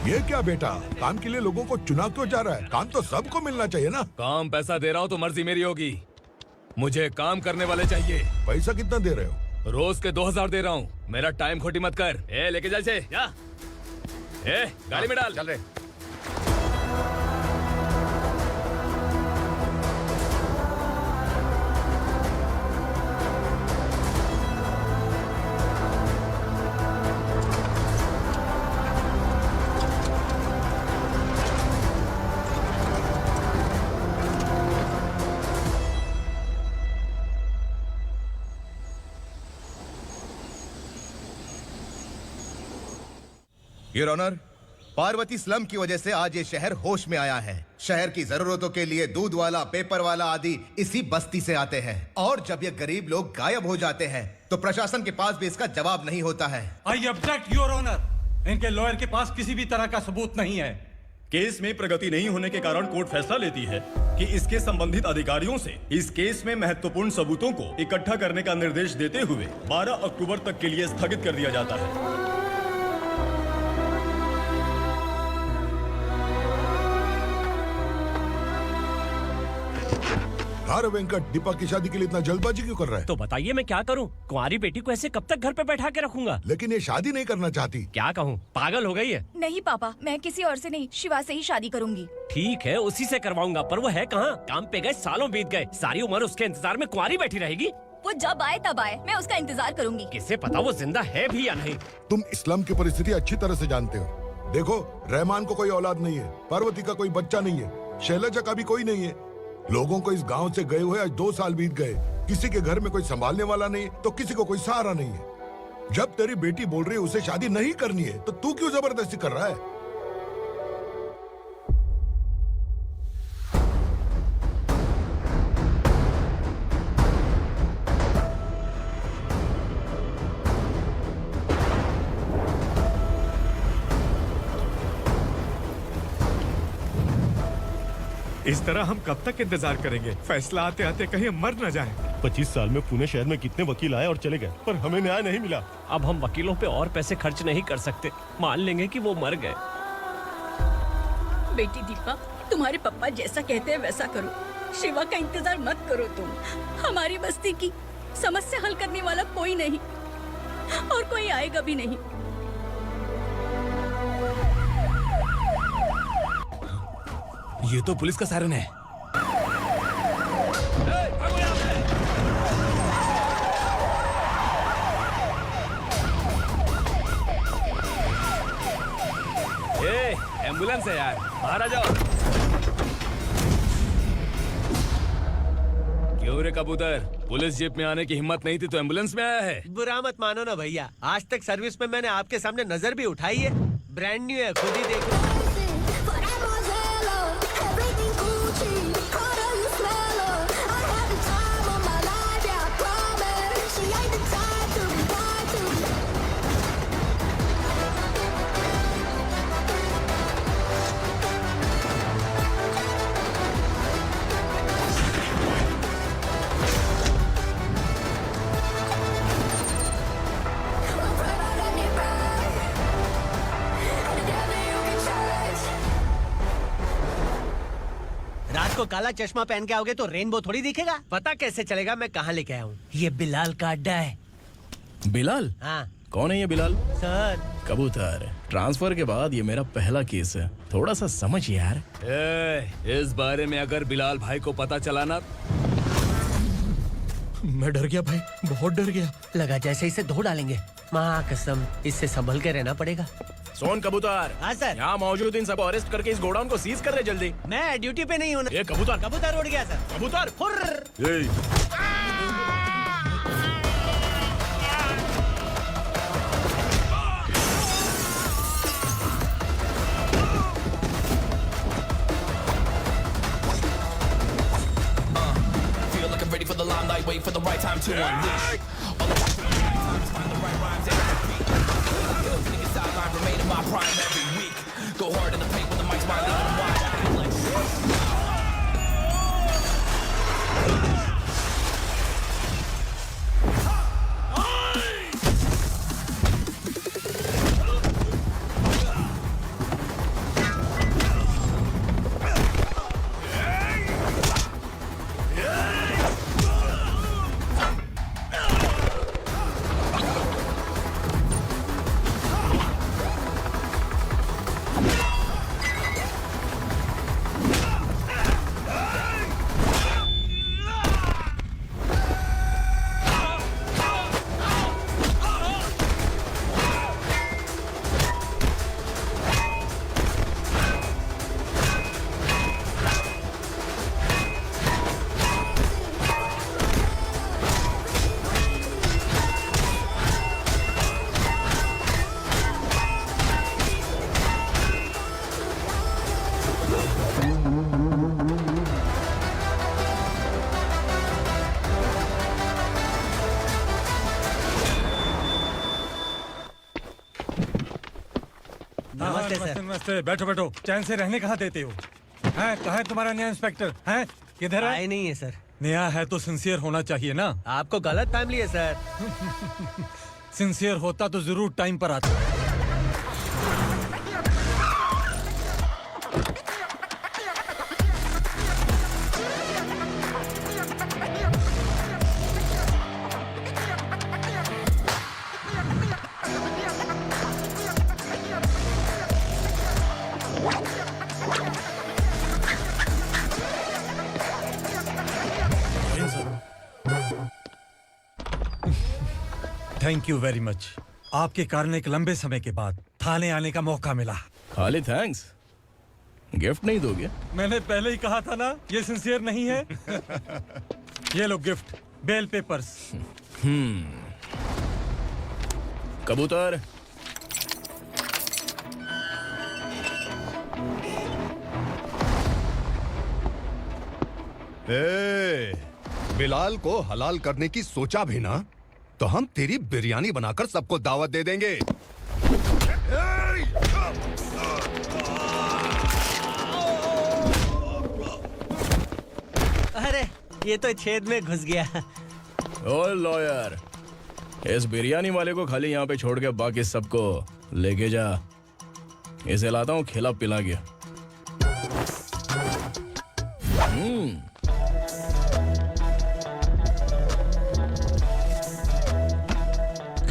ये क्या बेटा, काम के लिए लोगों को चुना क्यों जा रहा है? काम तो सबको मिलना चाहिए ना। काम पैसा दे रहा हूँ तो मर्जी मेरी होगी, मुझे काम करने वाले चाहिए। पैसा कितना दे रहे हो? रोज के 2000 दे रहा हूँ। मेरा टाइम खोटी मत कर। लेके जा इसे, जा। गाड़ी में डाल। चल रहे। योर ऑनर, पार्वती स्लम की वजह से आज ये शहर होश में आया है। शहर की जरूरतों के लिए दूध वाला, पेपर वाला आदि इसी बस्ती से आते हैं, और जब ये गरीब लोग गायब हो जाते हैं तो प्रशासन के पास भी इसका जवाब नहीं होता है। I object your honour. इनके लॉयर के पास किसी भी तरह का सबूत नहीं है। केस में प्रगति नहीं होने के कारण कोर्ट फैसला लेती है कि इसके संबंधित अधिकारियों से इस केस में महत्वपूर्ण सबूतों को इकट्ठा करने का निर्देश देते हुए 12 अक्टूबर तक के लिए स्थगित कर दिया जाता है। अरे वेंकट, दीपक की शादी के लिए इतना जल्दबाजी क्यों कर रहा है? तो बताइए मैं क्या करूं? कुंवारी बेटी को ऐसे कब तक घर पे बैठा के रखूंगा? लेकिन ये शादी नहीं करना चाहती। क्या कहूं, पागल हो गई है। नहीं पापा, मैं किसी और से नहीं, शिवा से ही शादी करूंगी। ठीक है, उसी से करवाऊंगा, पर वो है कहाँ? काम पे गए सालों बीत गए, सारी उम्र उसके इंतजार में कुंवारी बैठी रहेगी। वो जब आए तब आए, मैं उसका इंतजार करूंगी। किसे पता वो जिंदा है भी या नहीं। तुम इस्लाम की परिस्थिति अच्छी तरह से जानते हो। देखो, रहमान को कोई औलाद नहीं है, पार्वती का कोई बच्चा नहीं है, शैलजा का भी कोई नहीं है। लोगों को इस गांव से गए हुए आज 2 साल बीत गए। किसी के घर में कोई संभालने वाला नहीं, तो किसी को कोई सहारा नहीं है। जब तेरी बेटी बोल रही है उसे शादी नहीं करनी है, तो तू क्यों जबरदस्ती कर रहा है? इस तरह हम कब तक इंतजार करेंगे? फैसला आते आते कहीं हम मर न जाएं। 25 साल में पुणे शहर में कितने वकील आए और चले गए, पर हमें न्याय नहीं मिला। अब हम वकीलों पे और पैसे खर्च नहीं कर सकते। मान लेंगे कि वो मर गए। बेटी दीपा, तुम्हारे पापा जैसा कहते हैं वैसा करो। शिवा का इंतजार मत करो तुम। हमारी बस्ती की समस्या हल करने वाला कोई नहीं, और कोई आएगा भी नहीं। ये तो पुलिस का सायरन है। एम्बुलेंस है यार, बाहर आ जाओ। क्यों रे कबूतर, पुलिस जीप में आने की हिम्मत नहीं थी तो एम्बुलेंस में आया है? बुरा मत मानो ना भैया, आज तक सर्विस में मैंने आपके सामने नजर भी उठाई है। ब्रांड न्यू है, खुद ही देखो। रात को काला चश्मा पहन के आओगे तो रेनबो थोड़ी दिखेगा। पता कैसे चलेगा मैं कहाँ लेके आया हूँ? ये बिलाल का अड्डा है। बिलाल? हाँ। कौन है ये बिलाल? सर, कबूतर, ट्रांसफर के बाद ये मेरा पहला केस है, थोड़ा सा समझ यार। इस बारे में अगर बिलाल भाई को पता चला ना। मैं डर गया भाई, बहुत डर गया। लगा जैसे इसे धो डालेंगे। माँ कसम, इससे संभल के रहना पड़ेगा। सोन कबूतर। हाँ सर। यहाँ मौजूद इन सबको अरेस्ट करके इस गोडाउन को सीज कर रहे जल्दी। मैं ड्यूटी पे नहीं हूँ। ये कबूतर। कबूतर उड़ गया सर। कबूतर। Ready for the limelight, wait for the right time to unleash. All the time to find the right rhymes and beat. Niggas sideline remain in my prime every week. Go hard in the paint when the mic's mine, leaving them wide. I feel like नमस्ते sir. नमस्ते। बैठो बैठो, चैन से रहने कहाँ देते हो? हैं, कहाँ है तुम्हारा नया इंस्पेक्टर? हैं, किधर है? आए नहीं है सर। नया है तो सिंसियर होना चाहिए ना। आपको गलत फैमिली है सर। सिंसियर होता तो जरूर टाइम पर आता। Thank you very much. आपके कारण एक लंबे समय के बाद थाने आने का मौका मिला। खाली थैंक्स, गिफ्ट नहीं दोगे? मैंने पहले ही कहा था ना, ये सिंसियर नहीं है। ये लो गिफ्ट, बेल पेपर्स। कबूतर। बिलाल को हलाल करने की सोचा भी ना, तो हम तेरी बिरयानी बनाकर सबको दावत दे देंगे। अरे ये तो छेद में घुस गया। ओ लॉयर, इस बिरयानी वाले को खाली यहाँ पे छोड़ के बाकी सबको लेके जा। इसे लाता हूँ खिला पिला के।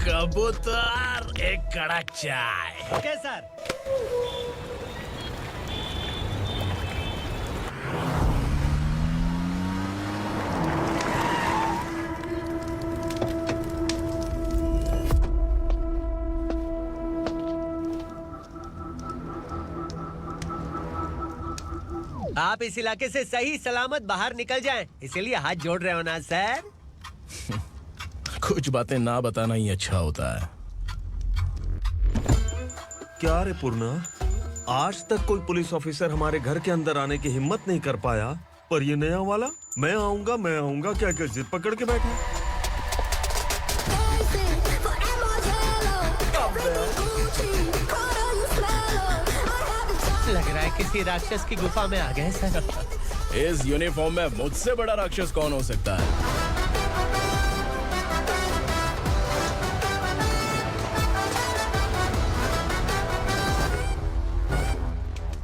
कबूतर, एक कड़क चाय। Okay sir. आप इस इलाके से सही सलामत बाहर निकल जाएं, इसीलिए हाथ जोड़ रहे हो ना सर। कुछ बातें ना बताना ही अच्छा होता है। क्या रे पूर्णा, आज तक कोई पुलिस ऑफिसर हमारे घर के अंदर आने की हिम्मत नहीं कर पाया, पर ये नया वाला मैं आऊंगा क्या क्या जिद पकड़ के बैठा। लग रहा है किसी राक्षस की गुफा में आ गए सर। इस यूनिफॉर्म में मुझसे बड़ा राक्षस कौन हो सकता है?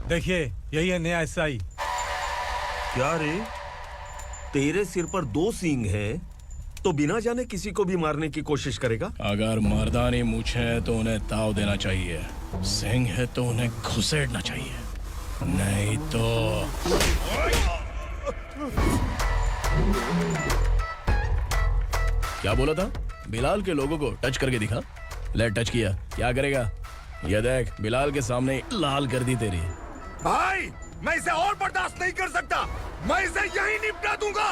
देखिए, यही है नया एसआई। क्या रे, तेरे सिर पर 2 सींग हैं, तो बिना जाने किसी को भी मारने की कोशिश करेगा? अगर मर्दानी मूछें है तो उन्हें ताव देना चाहिए, सिंह है तो उन्हें घुसेड़ना चाहिए, नहीं तो। क्या बोला था? बिलाल के लोगों को टच करके दिखा। ले टच किया, क्या करेगा? ये देख, बिलाल के सामने लाल कर दी तेरी। भाई, मैं इसे और बर्दाश्त नहीं कर सकता। मैं इसे यहीं निपटा दूंगा।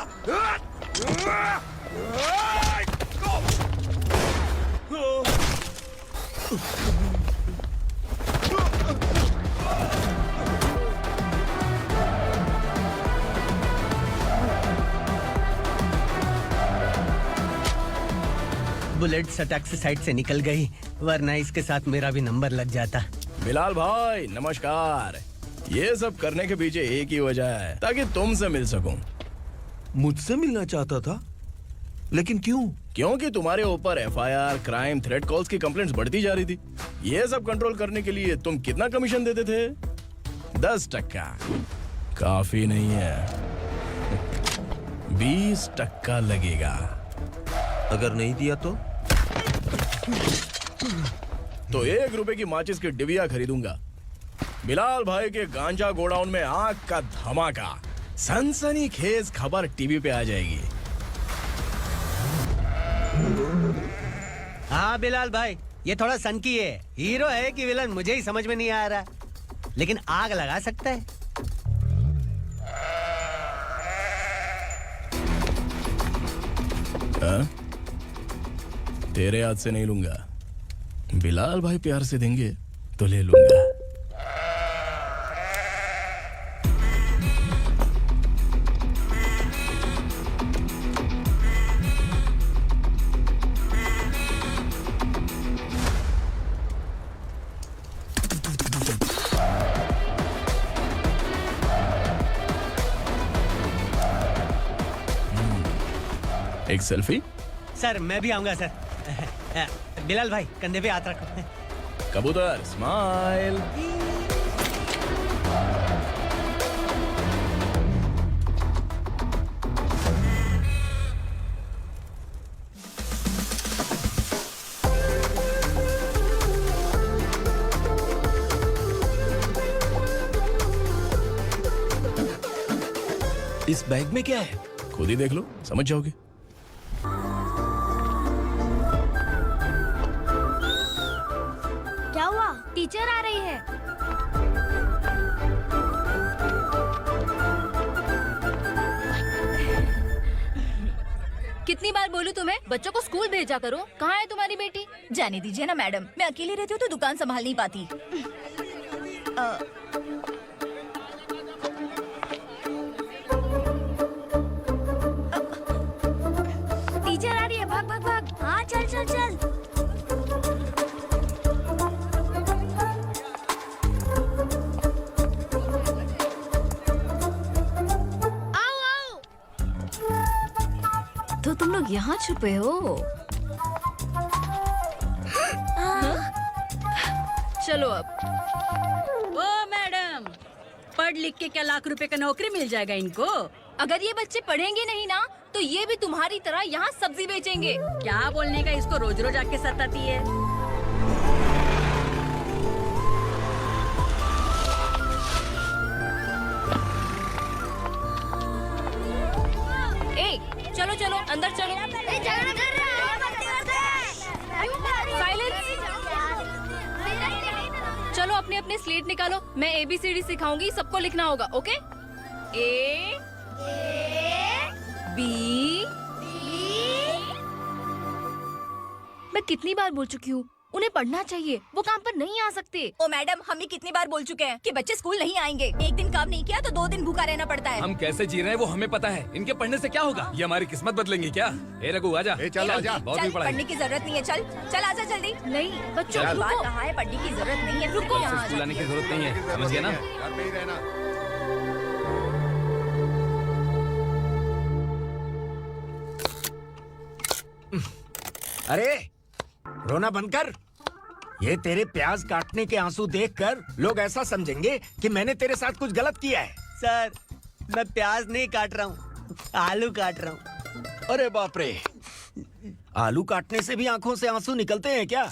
बुलेट सटक से साइड से निकल गई, वरना इसके साथ मेरा भी नंबर लग जाता। बिलाल भाई नमस्कार। ये सब करने के पीछे एक ही वजह है, ताकि तुमसे मिल सकूं। मुझसे मिलना चाहता था, लेकिन क्यों? क्योंकि तुम्हारे ऊपर एफआईआर, क्राइम, थ्रेट कॉल्स की कंप्लेंट्स बढ़ती जा रही थी। ये सब कंट्रोल करने के लिए तुम कितना कमीशन देते थे? 10%। काफी नहीं है, 20% लगेगा। अगर नहीं दिया तो 1 रुपए की माचिस की डिबिया खरीदूंगा। बिलाल भाई के गांजा गोडाउन में आग का धमाका, सनसनीखेज खबर टीवी पे आ जाएगी। हाँ बिलाल भाई, ये थोड़ा सनकी है। हीरो है कि विलन मुझे ही समझ में नहीं आ रहा, लेकिन आग लगा सकता है। तेरे हाथ से नहीं लूंगा, बिलाल भाई प्यार से देंगे तो ले लूंगा। एक सेल्फी? सर मैं भी आऊंगा सर। बिलाल भाई कंधे पे हाथ रखो। कबूतर स्माइल। इस बैग में क्या है? खुद ही देख लो, समझ जाओगे। क्या हुआ? टीचर आ रही है। कितनी बार बोलूं तुम्हें बच्चों को स्कूल भेजा करो। कहाँ है तुम्हारी बेटी? जाने दीजिए ना मैडम, मैं अकेली रहती हूँ तो दुकान संभाल नहीं पाती। टीचर आ रही है, भाग भाग भाग। हाँ चल चल चल। आओ आओ। तो तुम लोग यहाँ छुपे हो? चलो अब। ओ मैडम, पढ़ लिख के क्या लाख रुपए का नौकरी मिल जाएगा इनको? अगर ये बच्चे पढ़ेंगे नहीं ना तो ये भी तुम्हारी तरह यहाँ सब्जी बेचेंगे। क्या बोलने का, इसको रोज रोज आके सताती है। ए, चलो चलो अंदर चलो। चलो अपने अपने स्लेट निकालो, मैं ABCD सिखाऊंगी, सबको लिखना होगा। ओके? A B। मैं कितनी बार बोल चुकी हूँ उन्हें पढ़ना चाहिए, वो काम पर नहीं आ सकते। ओ मैडम, हम भी कितनी बार बोल चुके हैं कि बच्चे स्कूल नहीं आएंगे। एक दिन काम नहीं किया तो 2 दिन भूखा रहना पड़ता है। हम कैसे जी रहे हैं वो हमें पता है। इनके पढ़ने से क्या होगा? ये हमारी किस्मत बदलेंगे क्या? ए रघु आजा। चल आजा। बहुत भी पढ़ाई। पढ़ने की जरूरत नहीं है, चल चल आजा जल्दी। नहीं बच्चों की बात कहाँ है, पढ़ने की जरूरत नहीं है। रुको, यहाँ आ स्कूल आने की जाओ। जरूरत नहीं है, समझ गया ना? घर पे ही रहना। अरे रोना बंद कर। ये तेरे प्याज काटने के आंसू देखकर लोग ऐसा समझेंगे कि मैंने तेरे साथ कुछ गलत किया है। सर मैं प्याज नहीं काट रहा हूँ, आलू काट रहा हूँ। अरे बाप रे, आलू काटने से भी आंखों से आंसू निकलते हैं क्या?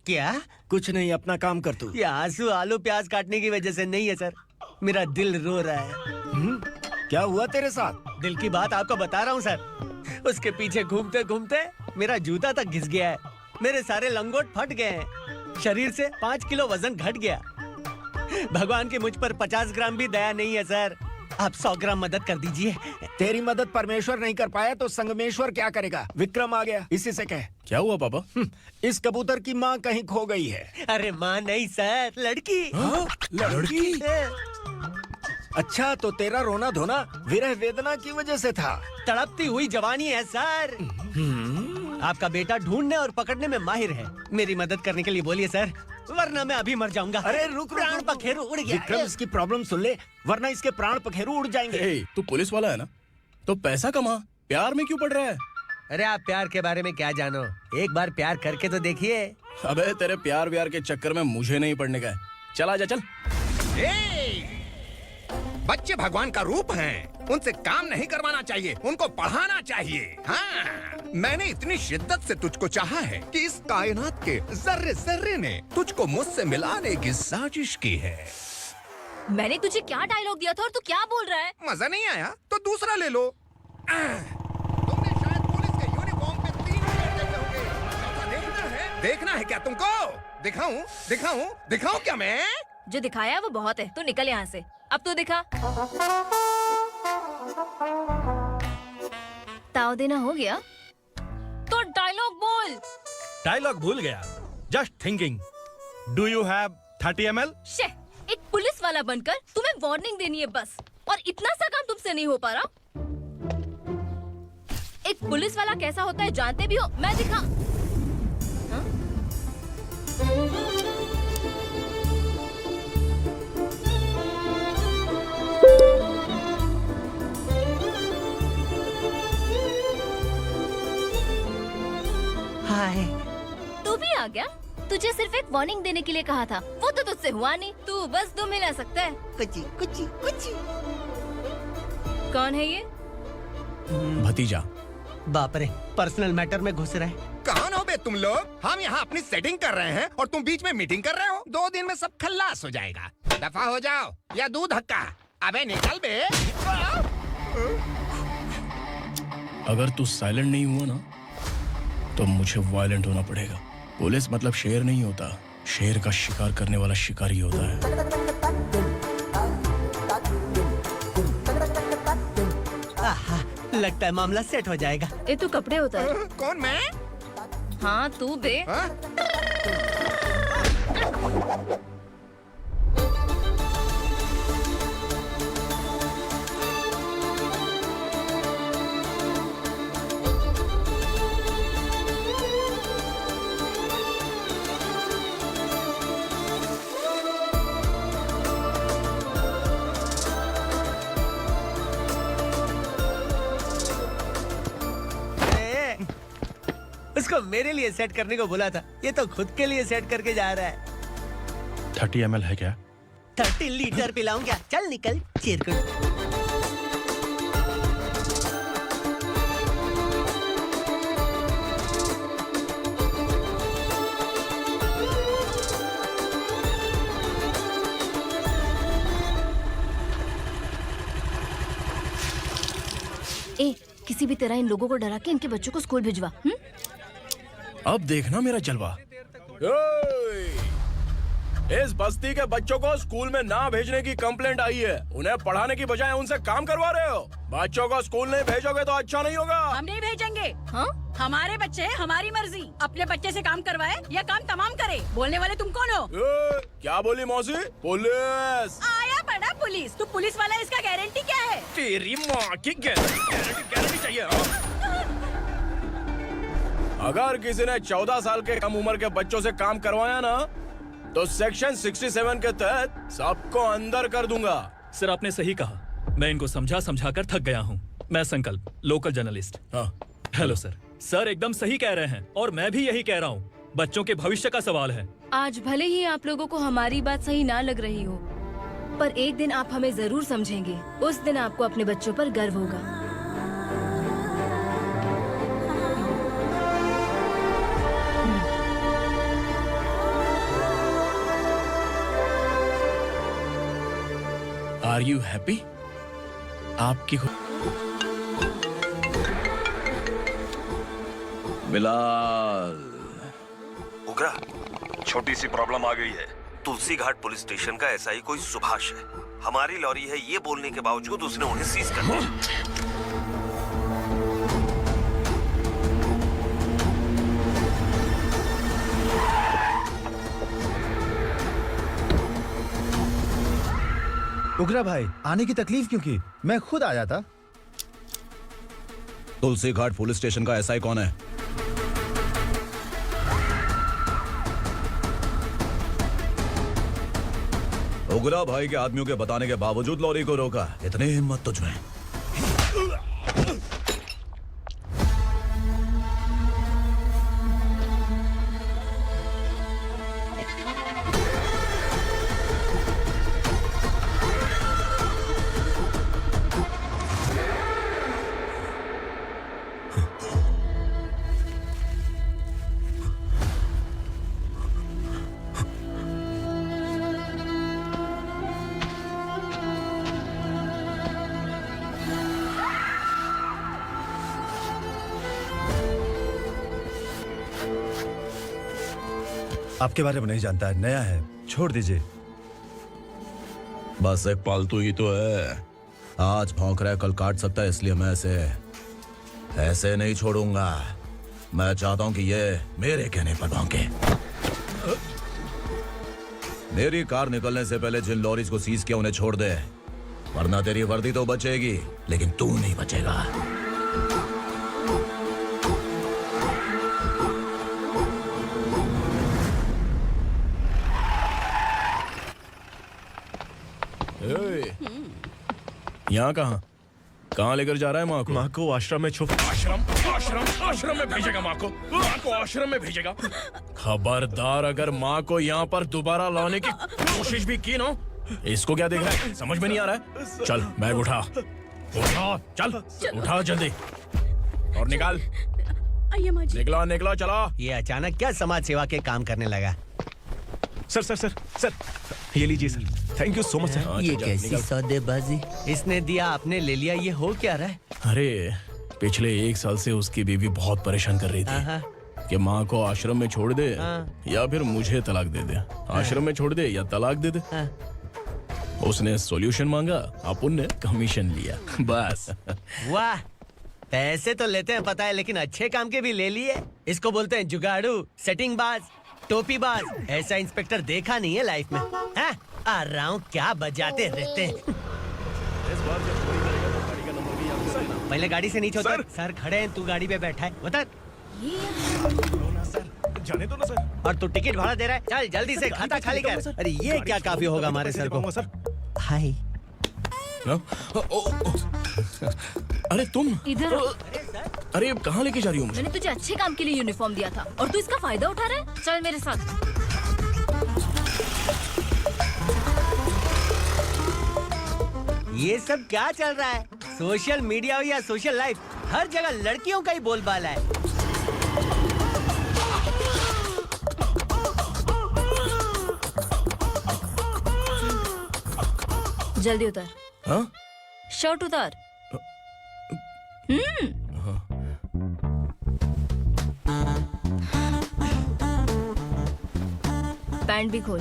क्या? कुछ नहीं, अपना काम कर तू। ये आंसू आलू प्याज काटने की वजह से नहीं है सर, मेरा दिल रो रहा है। क्या हुआ तेरे साथ? दिल की बात आपको बता रहा हूँ सर। उसके पीछे घूमते घूमते मेरा जूता तक घिस गया है, मेरे सारे लंगोट फट गए हैं, शरीर से 5 किलो वजन घट गया। भगवान की मुझ पर 50 ग्राम भी दया नहीं है सर, आप 100 ग्राम मदद कर दीजिए। तेरी मदद परमेश्वर नहीं कर पाया तो संगमेश्वर क्या करेगा? विक्रम आ गया, इसी से कह। क्या हुआ पापा? इस कबूतर की माँ कहीं खो गई है। अरे माँ नहीं सर, लड़की। लड़की? अच्छा, तो तेरा रोना धोना विरह वेदना की वजह से था। तड़पती हुई जवानी है सर। आपका बेटा ढूंढने और पकड़ने में माहिर है, मेरी मदद करने के लिए बोलिए सर, वरना मैं अभी मर जाऊंगा। अरे रुक, प्राण पखेरु उड़ गया। विक्रम इसकी प्रॉब्लम सुन ले, वरना इसके प्राण पखेरु उड़ जाएंगे। ए, तू पुलिस वाला है ना, तो पैसा कमा, प्यार में क्यों पड़ रहा है? अरे आप प्यार के बारे में क्या जानो, एक बार प्यार करके तो देखिए। अबे तेरे प्यार व्यार के चक्कर में मुझे नहीं पढ़ने का है। चल आजा चल। बच्चे भगवान का रूप हैं, उनसे काम नहीं करवाना चाहिए, उनको पढ़ाना चाहिए। हाँ, मैंने इतनी शिद्दत से तुझको चाहा है कि इस कायनात के जर्रे जर्रे ने तुझको मुझसे मिलाने की साजिश की है। मैंने तुझे क्या डायलॉग दिया था और तू क्या बोल रहा है? मजा नहीं आया तो दूसरा ले लो। तुमने शायद पुलिस के यूनिफॉर्म पे 3 शेर देखे होंगे। देखना है क्या तुमको? दिखाऊं दिखाऊं दिखाऊं क्या मैं? जो दिखाया है वो बहुत है, तू निकल यहाँ से। अब तू दिखा। ताव देना हो गया तो डायलॉग बोल। डायलॉग भूल गया। Just thinking, do you have 30 ml? शे, एक पुलिस वाला बनकर तुम्हें वार्निंग देनी है बस, और इतना सा काम तुमसे नहीं हो पा रहा। एक पुलिस वाला कैसा होता है जानते भी हो, मैं दिखा। हाँ? हाय। तू भी आ गया? तुझे सिर्फ एक वार्निंग देने के लिए कहा था, वो तो तुझसे हुआ नहीं। तू बस दुम हिला सकता है। कुची कुची कुची। कौन है ये? भतीजा। बाप रे, पर्सनल मैटर में घुस रहे। कौन हो बे तुम लोग? हम यहाँ अपनी सेटिंग कर रहे हैं और तुम बीच में मीटिंग कर रहे हो। 2 दिन में सब खल्लास हो जाएगा। दफा हो जाओ या दूध हक्का। अबे निकल बे। अगर तू साइलेंट नहीं हुआ ना तो मुझे वायलेंट होना पड़ेगा। पुलिस मतलब शेर नहीं होता, शेर का शिकार करने वाला शिकारी होता है। आहा, लगता है मामला सेट हो जाएगा। ये तू कपड़े उतार। कौन मैं? हाँ तू बे। उसको मेरे लिए सेट करने को बोला था, ये तो खुद के लिए सेट करके जा रहा है। 30 ml है क्या? 30 लीटर पिलाऊं क्या? चल निकल चिरकुट। ए, किसी भी तरह इन लोगों को डरा के इनके बच्चों को स्कूल भिजवा। अब देखना मेरा जलवा। इस बस्ती के बच्चों को स्कूल में ना भेजने की कंप्लेंट आई है। उन्हें पढ़ाने की बजाय उनसे काम करवा रहे हो। बच्चों को स्कूल नहीं भेजोगे तो अच्छा नहीं होगा। हम नहीं भेजेंगे। हाँ? हमारे बच्चे हमारी मर्जी। अपने बच्चे से काम करवाए या काम तमाम करे। बोलने वाले तुम कौन हो? क्या बोली मौसी? पुलिस आया पड़ा पुलिस। तू पुलिस वाला, इसका गारंटी क्या है? तेरी माँ की गारंटी चाहिए। अगर किसी ने 14 साल के कम उम्र के बच्चों से काम करवाया ना तो सेक्शन 67 के तहत सबको अंदर कर दूंगा। सर आपने सही कहा। मैं इनको समझा कर थक गया हूँ। मैं संकल्प, लोकल जर्नलिस्ट। हाँ। Hello sir. सर एकदम सही कह रहे हैं और मैं भी यही कह रहा हूँ। बच्चों के भविष्य का सवाल है। आज भले ही आप लोगों को हमारी बात सही ना लग रही हो, पर एक दिन आप हमें जरूर समझेंगे। उस दिन आपको अपने बच्चों पर गर्व होगा। Are you happy? आपकी बिलाल। उगरा, छोटी सी प्रॉब्लम आ गई है। तुलसी घाट पुलिस स्टेशन का ऐसा ही कोई सुभाष है। हमारी लॉरी है ये बोलने के बावजूद उसने उन्हें सीज कर दिया। उगरा भाई, आने की तकलीफ क्यों की? मैं खुद आया था। तुलसी घाट पुलिस स्टेशन का एसआई कौन है? उगरा भाई के आदमियों के बताने के बावजूद लॉरी को रोका। इतनी हिम्मत तुझमें? आपके बारे में नहीं जानता है, नया है, छोड़ दीजिए। बस एक पालतू ही तो है। आज भौंक रहा है, कल काट सकता है, इसलिए मैं ऐसे नहीं छोड़ूंगा। मैं चाहता हूं कि ये मेरे कहने पर भौंके। मेरी कार निकलने से पहले जिन लॉरीज को सीज किया उन्हें छोड़ दे, वरना तेरी वर्दी तो बचेगी लेकिन तू नहीं बचेगा। यहाँ कहाँ? कहाँ लेकर जा रहा है माँ को? माँ को आश्रम में छुप आश्रम में भेजेगा माँ को आश्रम में भेजेगा। खबरदार अगर माँ को यहाँ पर दोबारा लाने की कोशिश भी की ना, इसको क्या देख रहा है, समझ में नहीं आ रहा है? चल बैग उठा, चल उठा जल्दी और निकाल। आइए माँ जी। निकला चला। ये अचानक क्या समाज सेवा के काम करने लगा? सर ये लीजिए sir, thank you so much sir. ये कैसी सौदेबाजी? इसने दिया आपने ले लिया, ये हो क्या रहा है? अरे पिछले 1 साल से उसकी बीवी बहुत परेशान कर रही थी कि माँ को आश्रम में छोड़ दे या फिर मुझे तलाक दे दे, आश्रम में छोड़ दे या तलाक दे दे। उसने सॉल्यूशन मांगा, अपन ने कमीशन लिया, बस। वाह, पैसे तो लेते हैं पता है, लेकिन अच्छे काम के भी ले लिए। इसको बोलते हैं जुगाड़ू, सेटिंग बाज, टोपी बाज। ऐसा इंस्पेक्टर देखा नहीं है लाइफ में। हाँ? आ रहा हूँ, क्या बजाते रहते हैं। पहले गाड़ी से नीचे उतर। सर खड़े हैं, तू गाड़ी पे बैठा है, उतर। जाने दो ना सर। और तू टिकट भाड़ा दे रहा है, चल जल्दी से खाता खाली कर। अरे ये क्या काफी होगा हमारे सर को। हाय। अरे तुम इधर। अरे कहाँ लेके जा रही हो मुझे? मैंने तुझे अच्छे काम के लिए यूनिफॉर्म दिया था और तू इसका फायदा उठा रहा है। चल मेरे साथ। ये सब क्या चल रहा है? सोशल मीडिया हो या सोशल लाइफ, हर जगह लड़कियों का ही बोलबाला है। जल्दी उतर। हाँ? शर्ट उतार। पैंट भी खोल।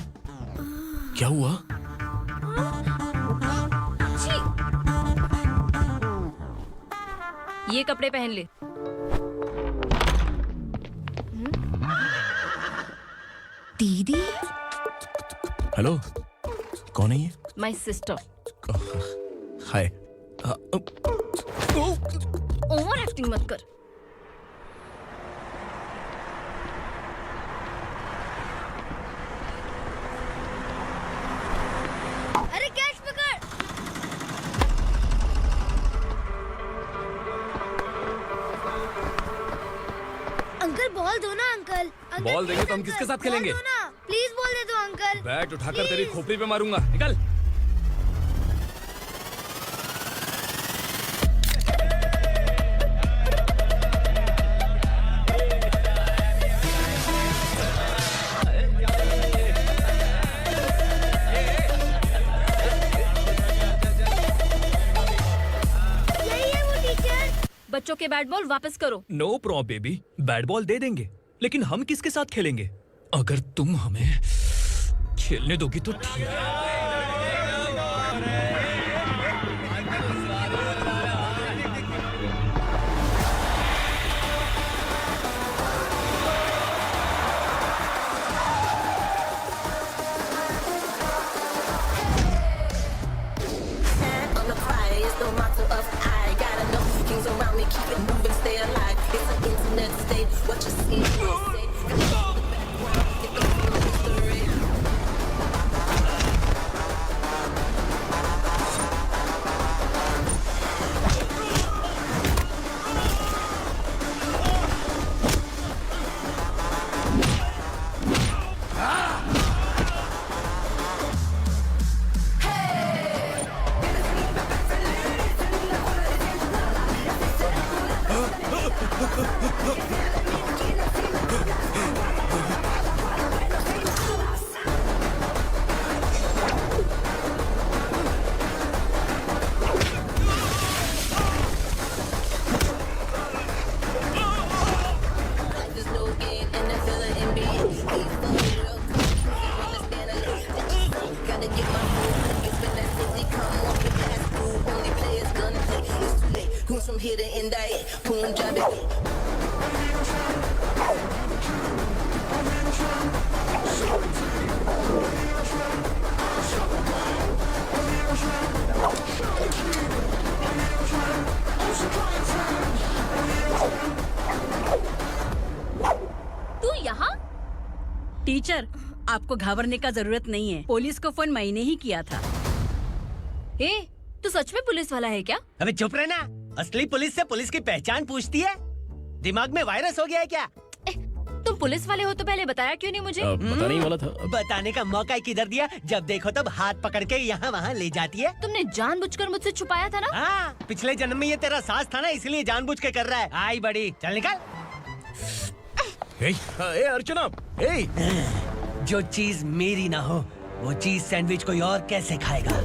क्या हुआ? ये कपड़े पहन ले। दीदी। हेलो, कौन है ये? My sister. Hi. Over acting मत कर। अरे कैच पकड़। अंकल बॉल दो ना अंकल। बॉल देंगे तो हम किसके साथ खेलेंगे? प्लीज बॉल दे दो अंकल। बैट उठाकर तेरी खोपड़ी पे मारूंगा, निकल। बच्चों के बैट बॉल वापस करो। No problem baby, bat ball दे देंगे, लेकिन हम किसके साथ खेलेंगे? अगर तुम हमें खेलने दोगी तो ठीक है। टीचर, आपको घबराने का जरूरत नहीं है। पुलिस को फोन मैंने ही किया था। ए, तू तू सच में पुलिस वाला है क्या? अबे चुप रहना। असली पुलिस से पुलिस की पहचान पूछती है? दिमाग में वायरस हो गया है क्या? तुम पुलिस वाले हो तो पहले बताया क्यों नहीं मुझे? बताने ही वाला था। बताने का मौका ही किधर दिया? जब देखो तब हाथ पकड़ के यहाँ वहाँ ले जाती है। तुमने जानबूझकर मुझसे छुपाया था ना? हाँ, पिछले जन्म में ये तेरा सास था ना, इसलिए जानबूझ के कर रहा है। आई बड़ी, चल निकल। ए अर्चना, जो चीज मेरी ना हो वो चीज सैंडविच कोई और कैसे खाएगा?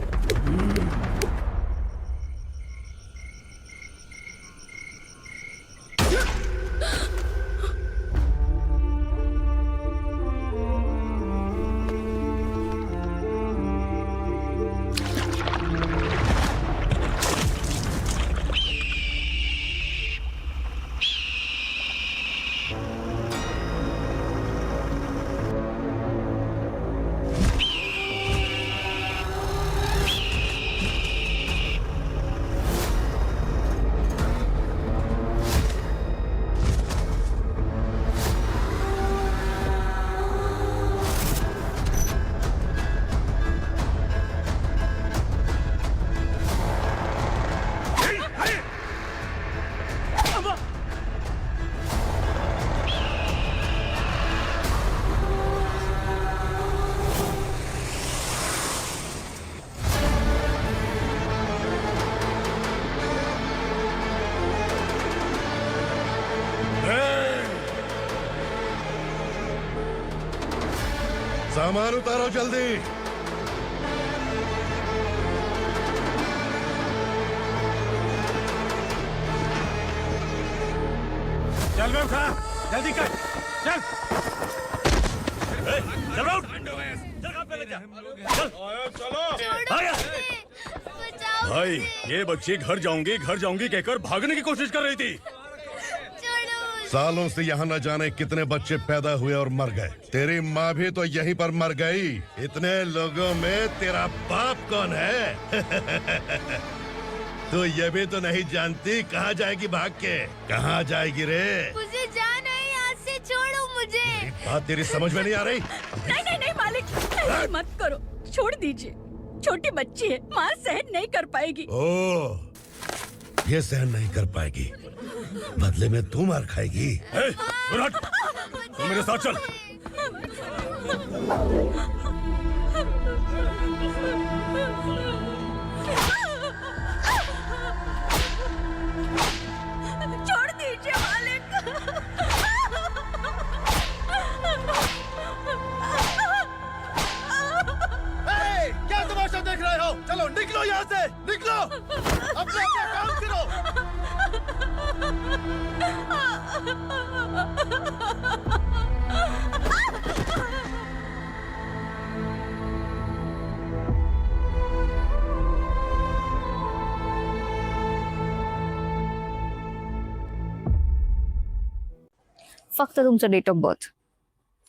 सामान उतारो जल्दी। चल बे उठा, जल्दी कर, चल। चल उठ, चल काम पे लग जा, चलो। भाई, ये बच्ची घर जाऊंगी कहकर भागने की कोशिश कर रही थी। सालों से यहाँ न जाने कितने बच्चे पैदा हुए और मर गए। तेरी माँ भी तो यहीं पर मर गई। इतने लोगों में तेरा बाप कौन है? तू ये भी तो नहीं जानती कहाँ जाएगी भाग के? कहाँ जाएगी रे? मुझे जाना है, यहाँ से छोड़ो मुझे। बात तेरी समझ में नहीं आ रही? नहीं मालिक, ऐसे मत करो, छोड़ दीजिए। छोटी बच्ची है, माँ सहन नहीं कर पाएगी। ओह, ये सहन नहीं कर पाएगी, बदले में तू मार खाएगी। तू मेरे साथ चल। छोड़ दीजिए मालिक। क्या तमाशा देख रहे हो? चलो निकलो यहाँ से, निकलो। अपना काम करो। फक्त तुमचं डेट ऑफ बर्थ.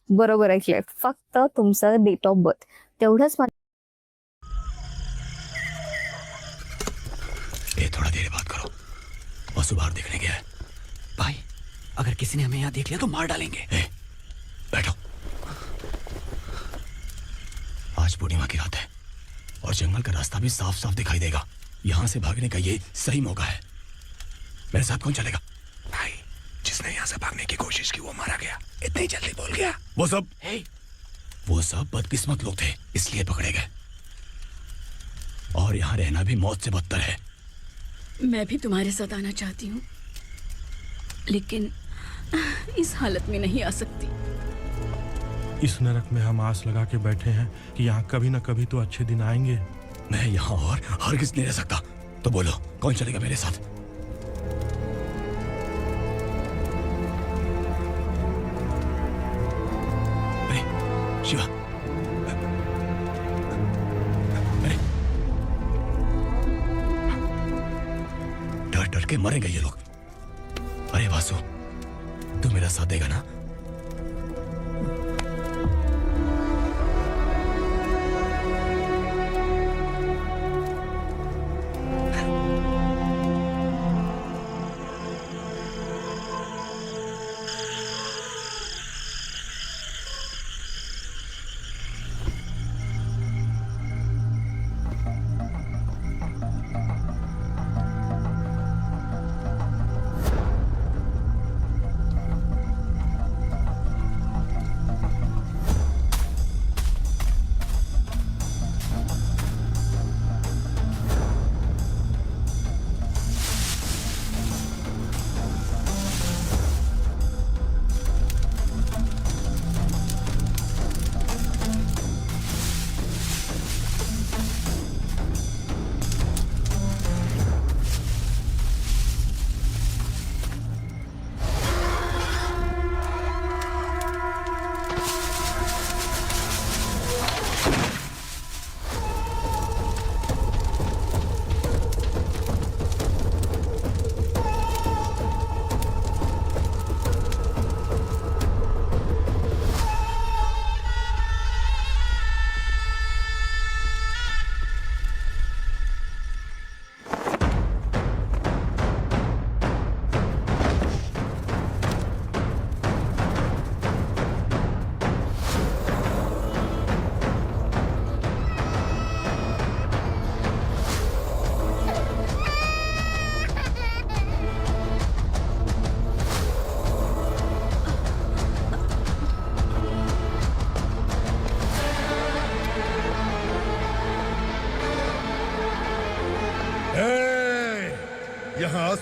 बरोबर ऐकलंय, फक्त तुमचं डेट ऑफ बर्थ तेवढंच. थोड़ा देर बात करो, वसु बाहर देखने गया है। भाई, अगर किसी ने हमें यहाँ देख लिया तो मार डालेंगे। बैठो। आज पूर्णिमा की रात है और जंगल का रास्ता भी साफ साफ दिखाई देगा। यहाँ से भागने का ये सही मौका है। मेरे साथ कौन चलेगा? भाई, जिसने यहाँ से भागने की कोशिश की वो मारा गया। इतनी जल्दी बोल गया। वो सब बदकिस्मत लोग थे, इसलिए पकड़े गए। और यहाँ रहना भी मौत से बदतर है। मैं भी तुम्हारे साथ आना चाहती हूँ, लेकिन इस हालत में नहीं आ सकती। इस नरक में हम आस लगा के बैठे हैं कि यहाँ कभी न कभी तो अच्छे दिन आएंगे। मैं यहाँ और हरगिज़ नहीं रह सकता। तो बोलो, कौन चलेगा मेरे साथ? अरे शिवा, डर के मरेंगे ये लोग। अरे वासु, तू मेरा साथ देगा ना?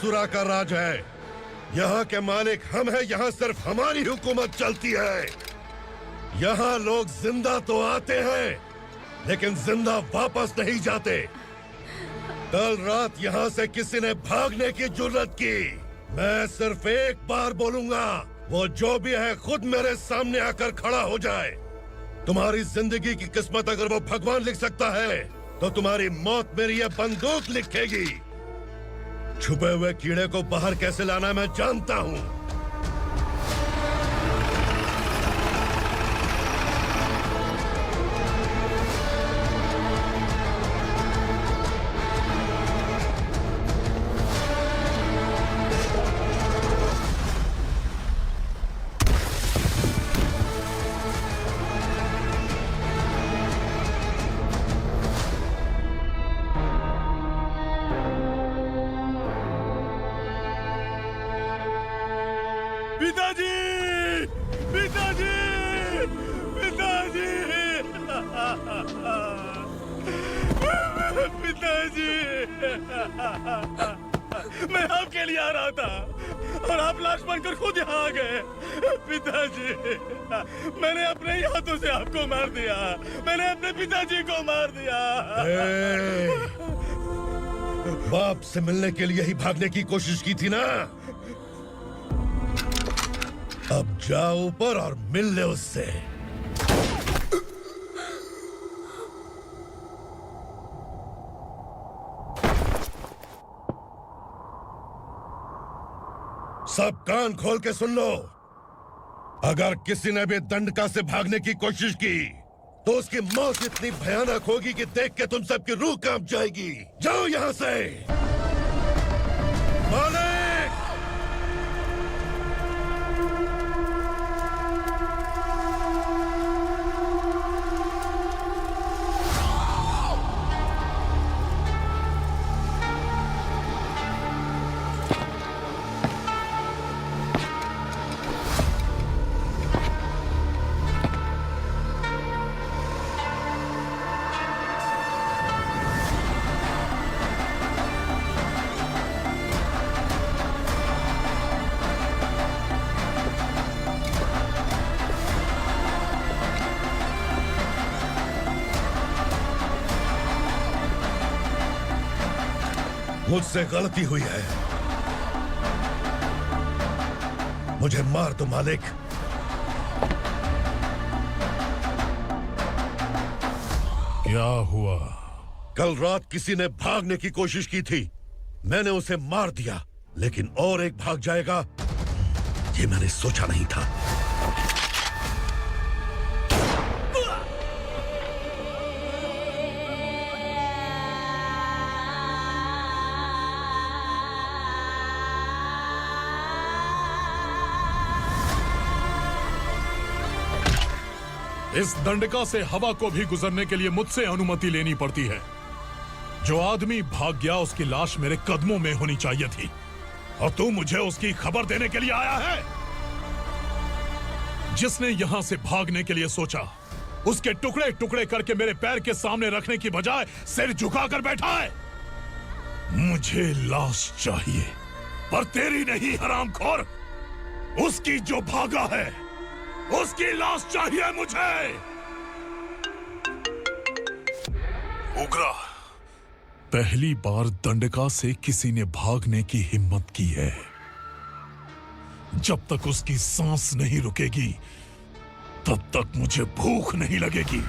असुरा का राज है। यहाँ के मालिक हम हैं, यहाँ सिर्फ हमारी हुकूमत चलती है। यहाँ लोग जिंदा तो आते हैं लेकिन जिंदा वापस नहीं जाते। कल रात यहाँ से किसी ने भागने की जुर्रत की, मैं सिर्फ एक बार बोलूंगा, वो जो भी है खुद मेरे सामने आकर खड़ा हो जाए। तुम्हारी जिंदगी की किस्मत अगर वो भगवान लिख सकता है तो तुम्हारी मौत मेरी ये बंदूक लिखेगी। छुपे हुए कीड़े को बाहर कैसे लाना है मैं जानता हूँ। मैं आपके लिए आ रहा था और आप लाश बनकर खुद यहाँ आ गए। पिताजी, मैंने अपने ही हाथों से आपको मार दिया। मैंने अपने पिताजी को मार दिया। बाप से मिलने के लिए ही भागने की कोशिश की थी ना? अब जाओ ऊपर और मिल ले उससे। सब कान खोल के सुन लो। अगर किसी ने भी दंडका से भागने की कोशिश की तो उसकी मौत इतनी भयानक होगी कि देख के तुम सबकी रूह कांप जाएगी। जाओ यहां से। मालिक! मुझसे गलती हुई है, मुझे मार दो मालिक। क्या हुआ? कल रात किसी ने भागने की कोशिश की थी, मैंने उसे मार दिया, लेकिन और एक भाग जाएगा ये मैंने सोचा नहीं था। इस दंडका से हवा को भी गुजरने के लिए मुझसे अनुमति लेनी पड़ती है। जो आदमी भाग गया उसकी लाश मेरे कदमों में होनी चाहिए थी, और तू मुझे उसकी खबर देने के लिए आया है। जिसने यहां से भागने के लिए सोचा उसके टुकड़े टुकड़े करके मेरे पैर के सामने रखने की बजाय सिर झुकाकर बैठा है। मुझे लाश चाहिए, पर तेरी नहीं हरामखोर, उसकी जो भागा है उसकी लाश चाहिए मुझे। उग्रा, पहली बार दंडका से किसी ने भागने की हिम्मत की है। जब तक उसकी सांस नहीं रुकेगी तब तक मुझे भूख नहीं लगेगी।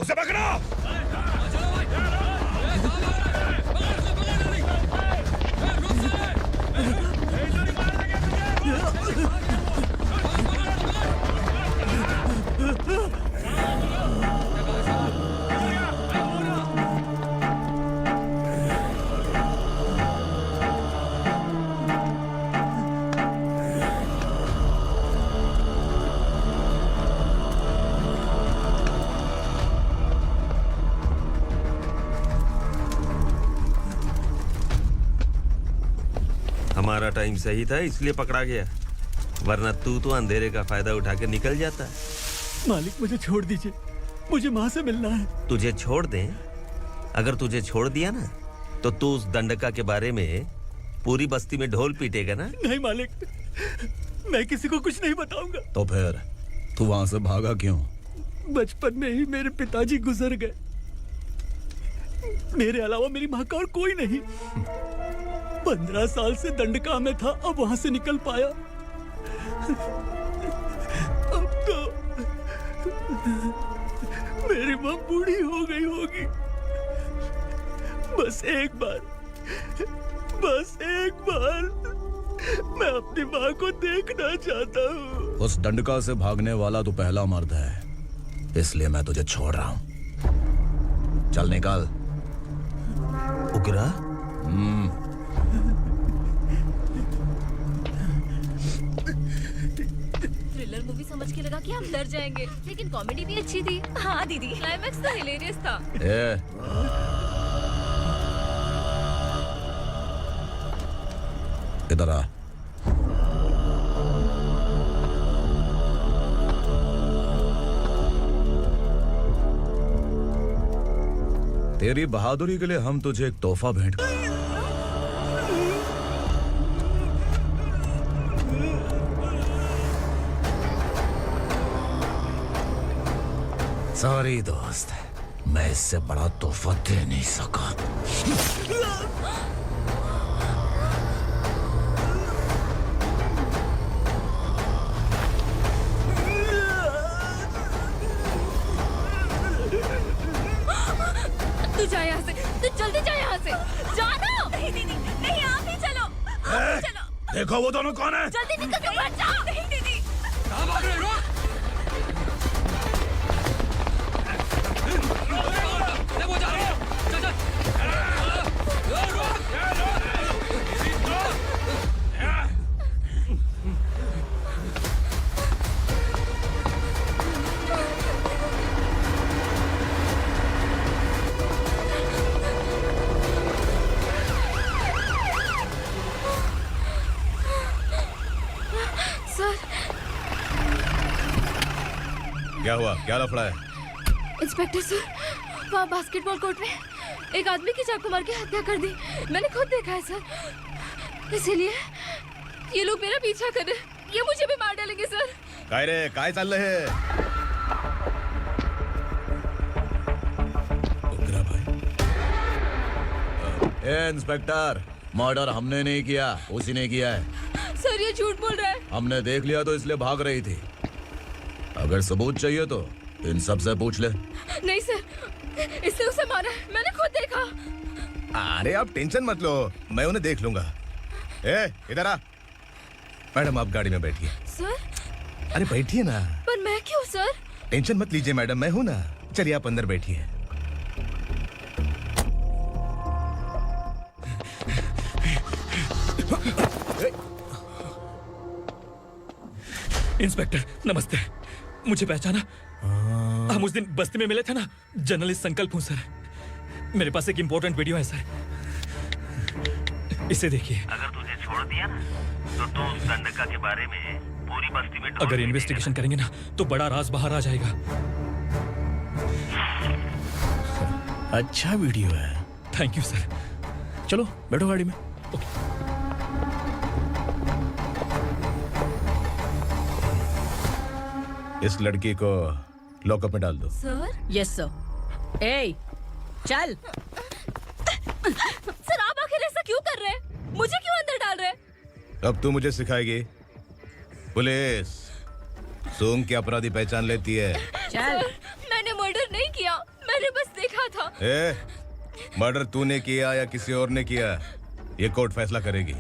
उसे पकड़ो! हमारा टाइम सही था इसलिए पकड़ा गया, वरना तू तो अंधेरे का फायदा उठा के निकल जाता। मालिक मुझे छोड़ दीजिए, मुझे माँ से मिलना है। तुझे छोड़ दें? अगर तुझे छोड़ दिया ना तो तू उस दंडका के बारे में पूरी बस्ती में ढोल पीटेगा ना। नहीं मालिक, मैं किसी को कुछ नहीं बताऊंगा। तो फिर तू वहां से भागा क्यों? बचपन में ही मेरे पिताजी गुजर गए, मेरे अलावा मेरी माँ का और कोई नहीं। 15 साल से दंडका में था, अब वहां से निकल पाया। अब तो मेरी माँ बूढ़ी हो गई होगी। बस एक बार मैं अपनी माँ को देखना चाहता हूँ। उस दंडका से भागने वाला तू पहला मर्द है, इसलिए मैं तुझे छोड़ रहा हूं। चल निकल। उग्रा? थ्रिलर मूवी समझ के लगा कि हम डर जाएंगे, लेकिन कॉमेडी भी अच्छी थी। हाँ दीदी, क्लाइमैक्स तो हिलेरियस था। इधर आ। तेरी बहादुरी के लिए हम तुझे एक तोहफा भेंट कर। सॉरी दोस्त, मैं इससे बड़ा तोहफा दे नहीं सका। तू जा यहाँ से, तू जल्दी जा यहाँ से। जानो। नहीं दीदी, नहीं आप ही चलो, आप ही चलो। देखो वो दोनों कौन है? जल्दी निकल के मत जाओ। नहीं दीदी। कहाँ भाग रहे हो? वो जा रहे हो। चल चल। सर। क्या हुआ? क्या लफड़ा है? इंस्पेक्टर सर, वहाँ बास्केटबॉल कोर्ट में एक आदमी की चाकू मार के हत्या कर दी। मैंने खुद देखा है सर, इसीलिए ये लोग मेरा पीछा कर रहे हैं। ये मुझे भी मार डालेंगे सर। काय रे, काय चाल रहे हैं? इंस्पेक्टर, मर्डर हमने नहीं किया, उसी ने किया है। सर ये झूठ बोल रहा है। हमने देख लिया तो इसलिए भाग रही थी। अगर सबूत चाहिए तो इन सब से पूछ ले। नहीं सर, इसने उसे मारा है, मैंने खुद देखा। अरे आप टेंशन मत लो, मैं उन्हें देख लूंगा। इधर आ। मैडम आप गाड़ी में बैठिए। सर। अरे बैठिए ना। पर मैं क्यों सर? टेंशन मत लीजिए मैडम, मैं हूं ना। चलिए आप अंदर बैठिए। इंस्पेक्टर नमस्ते, मुझे पहचाना? हम उस दिन बस्ती में मिले थे ना। जर्नलिस्ट संकल्प हूँ सर। मेरे पास एक इम्पोर्टेंट वीडियो है सर, इसे देखिए। अगर तुझे छोड़ दिया ना तो तू उस दंडका के बारे में पूरी बस्ती में ढोल अगर इन्वेस्टिगेशन करेंगे ना तो बड़ा राज बाहर आ जाएगा। अच्छा वीडियो है। Thank you sir. चलो बैठो गाड़ी में। इस लड़की को लॉकअप में डाल दो। सर? Yes sir. ए, चल। सर आप आखिर ऐसा क्यों कर रहे हैं? मुझे क्यों अंदर डाल रहे हैं? अब तू मुझे सिखाएगी? पुलिस सूंघ के अपराधी पहचान लेती है। सर, मैंने मर्डर नहीं किया, मैंने बस देखा था। मर्डर तूने किया या किसी और ने किया, ये कोर्ट फैसला करेगी,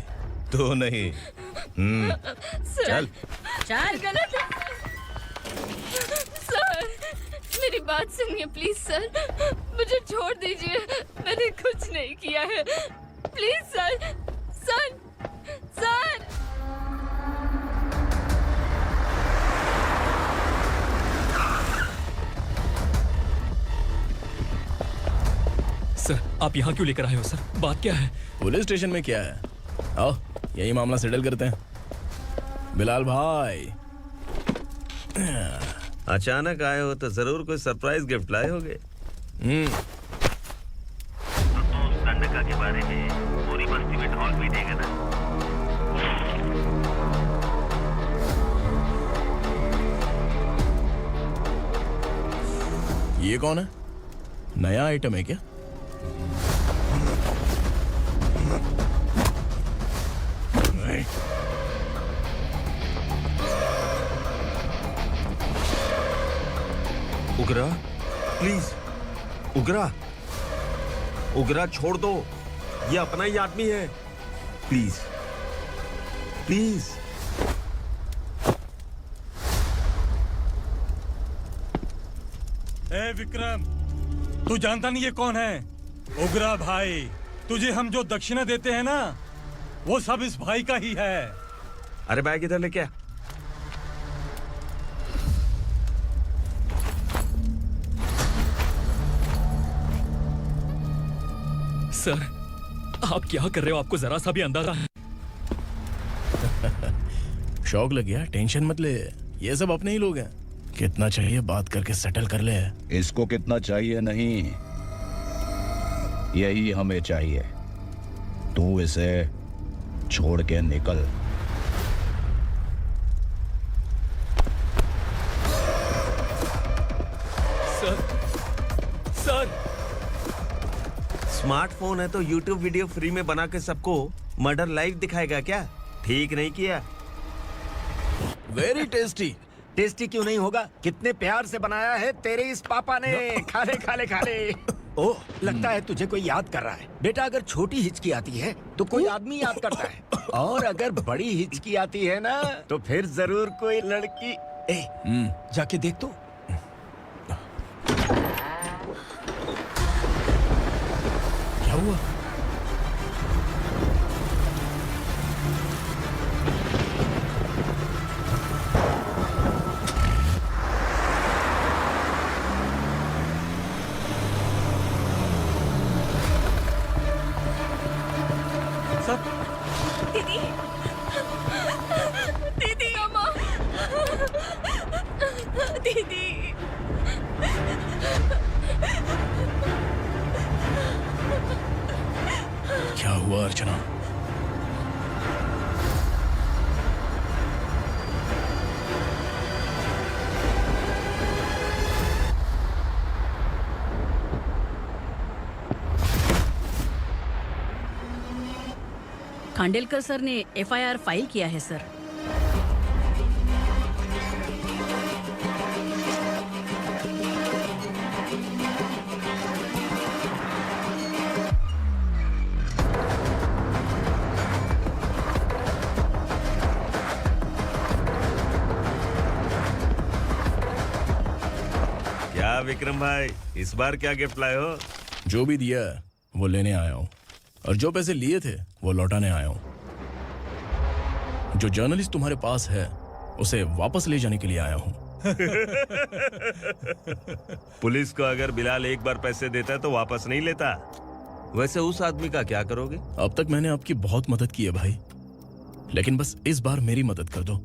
तू नहीं। चल चल। गलत है। सर मेरी बात सुनिए प्लीज सर, मुझे छोड़ दीजिए, मैंने कुछ नहीं किया है। Please sir. Sir sir sir आप यहाँ क्यों लेकर आए हो सर? बात क्या है? पुलिस स्टेशन में क्या है? आओ। यही मामला सेटल करते हैं। बिलाल भाई, अचानक आए हो तो जरूर कोई सरप्राइज गिफ्ट लाए होगे। दंडका के बारे में पूरी बस्ती में ढोल भी देगा ना। ये कौन है? नया आइटम है क्या? उगरा, प्लीज उगरा, उगरा छोड़ दो, ये अपना ही आदमी है। Please please. ए विक्रम, तू जानता नहीं ये कौन है? उगरा भाई। तुझे हम जो दक्षिणा देते हैं ना, वो सब इस भाई का ही है। अरे बैग इधर लेके आ। सर, आप क्या कर रहे हो? आपको जरा सा भी अंदाजा है? शौक लग गया? टेंशन मत ले, ये सब अपने ही लोग हैं। कितना चाहिए बात करके सेटल कर ले। इसको कितना चाहिए नहीं, यही हमें चाहिए। तू इसे छोड़ के निकल। सर, स्मार्टफोन है तो YouTube वीडियो फ्री में बना के सबको मर्डर लाइव दिखाएगा क्या? ठीक नहीं किया। Very tasty. टेस्टी क्यों नहीं होगा? कितने प्यार से बनाया है तेरे इस पापा ने। खा ले खा ले खा ले। ओह, लगता है तुझे कोई याद कर रहा है। बेटा, अगर छोटी हिचकी आती है तो कोई आदमी याद करता है, और अगर बड़ी हिचकी आती है ना तो फिर जरूर कोई लड़की। जाके देख तो। क्या हुआ? दीदी, दीदी, अम्मा, दीदी। क्या हुआ अर्चना? खांडेलकर सर ने एफआईआर फाइल किया है सर। क्या विक्रम भाई, इस बार क्या गिफ्ट लाए हो? जो भी दिया है वो लेने आया हूँ, और जो पैसे लिए थे वो लौटाने आया हूँ। जो जर्नलिस्ट तुम्हारे पास है उसे वापस ले जाने के लिए आया हूँ। पुलिस को अगर बिलाल एक बार पैसे देता है तो वापस नहीं लेता। वैसे उस आदमी का क्या करोगे? अब तक मैंने आपकी बहुत मदद की है भाई, लेकिन बस इस बार मेरी मदद कर दो।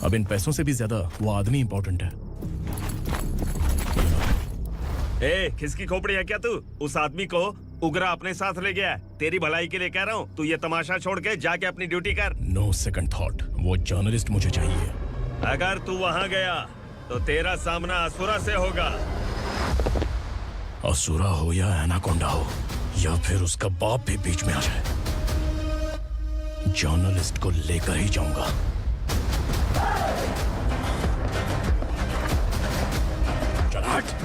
अब इन पैसों से भी ज्यादा वो आदमी इंपॉर्टेंट है। ए, किसकी खोपड़ी है क्या तू? उस आदमी को उगरा अपने साथ ले गया। तेरी भलाई के लिए कह रहा हूँ, तू ये तमाशा छोड़ के जाके अपनी ड्यूटी कर। नो सेकंड थॉट, वो जर्नलिस्ट मुझे चाहिए। अगर तू वहाँ गया तो तेरा सामना असुरा से होगा। असुरा हो या एनाकोंडा हो, या फिर उसका बाप भी बीच में आ जाए, जर्नलिस्ट को लेकर ही जाऊंगा। चल हट।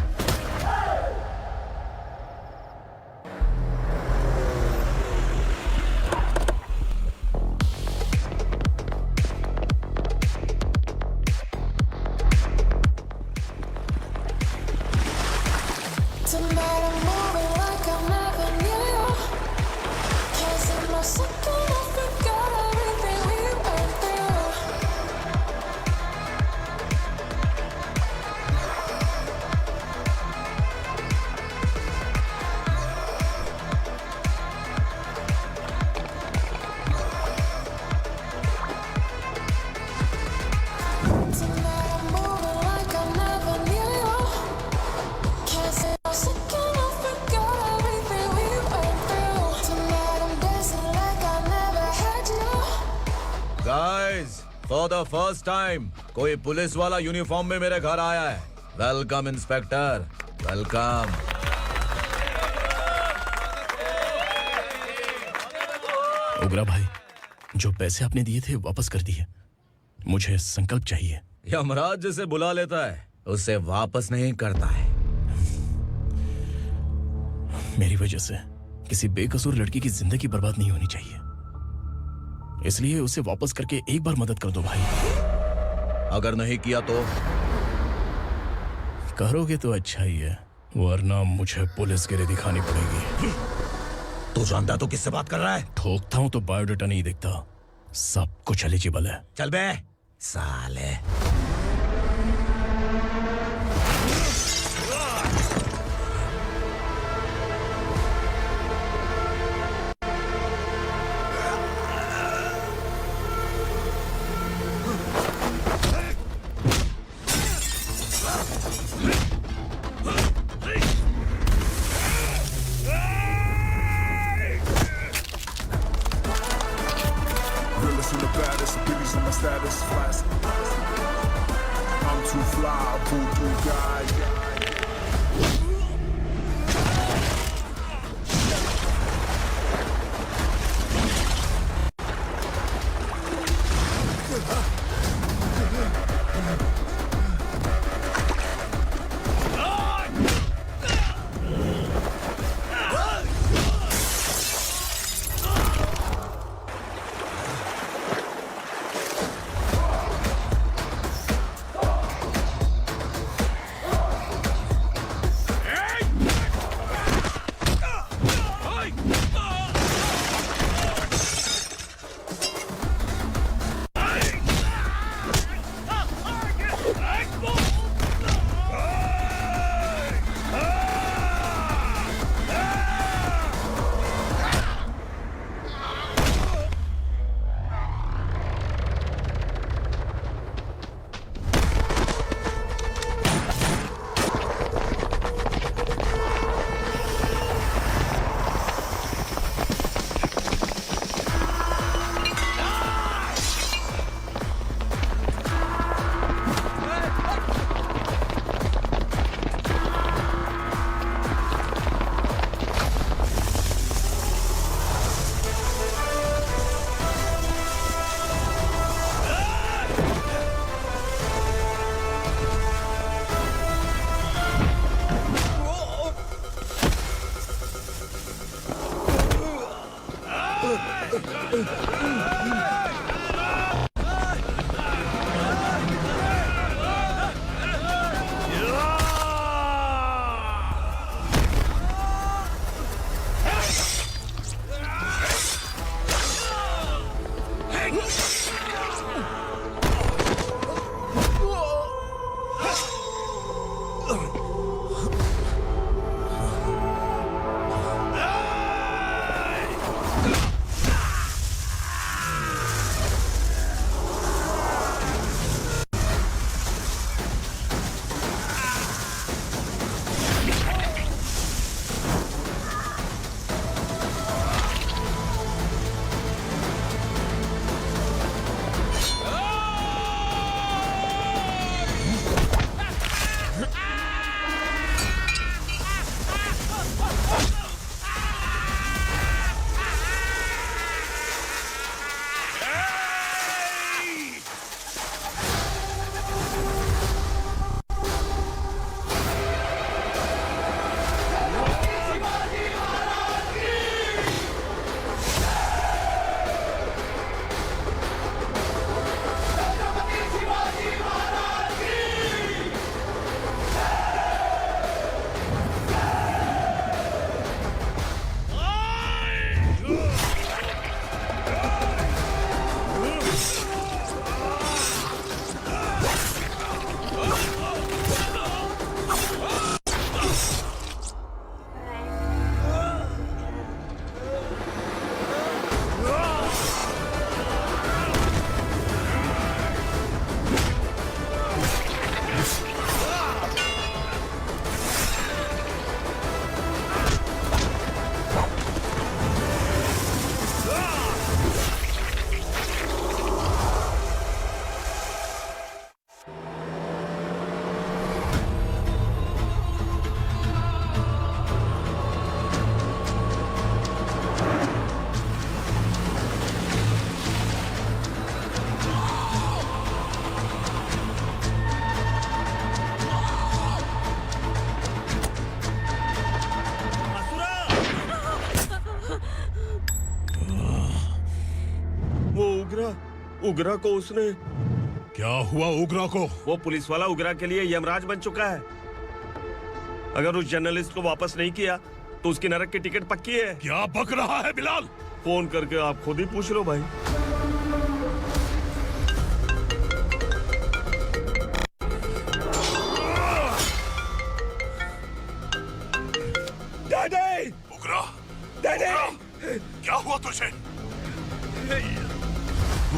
फॉर द फर्स्ट टाइम कोई पुलिस वाला यूनिफॉर्म में मेरे घर आया है। Welcome inspector, welcome. उग्रा भाई, जो पैसे आपने दिए थे वापस कर दिए। मुझे संकल्प चाहिए। यमराज जिसे बुला लेता है उसे वापस नहीं करता है। मेरी वजह से किसी बेकसूर लड़की की जिंदगी बर्बाद नहीं होनी चाहिए, इसलिए उसे वापस करके एक बार मदद कर दो भाई। अगर नहीं किया तो? करोगे तो अच्छा ही है, वरना मुझे पुलिस गिरी दिखानी पड़ेगी। तू जानता तो किससे बात कर रहा है? ठोकता हूं तो बायोडाटा नहीं दिखता, सब कुछ एलिजिबल है। चल बे साले। उग्रा को उसने। क्या हुआ उग्रा को? वो पुलिस वाला उग्रा के लिए यमराज बन चुका है। अगर उस जर्नलिस्ट को वापस नहीं किया तो उसकी नरक की टिकट पक्की है। क्या बक रहा है बिलाल? फोन करके आप खुद ही पूछ लो भाई। डैडी! उग्रा! डैडी! क्या हुआ तुझे?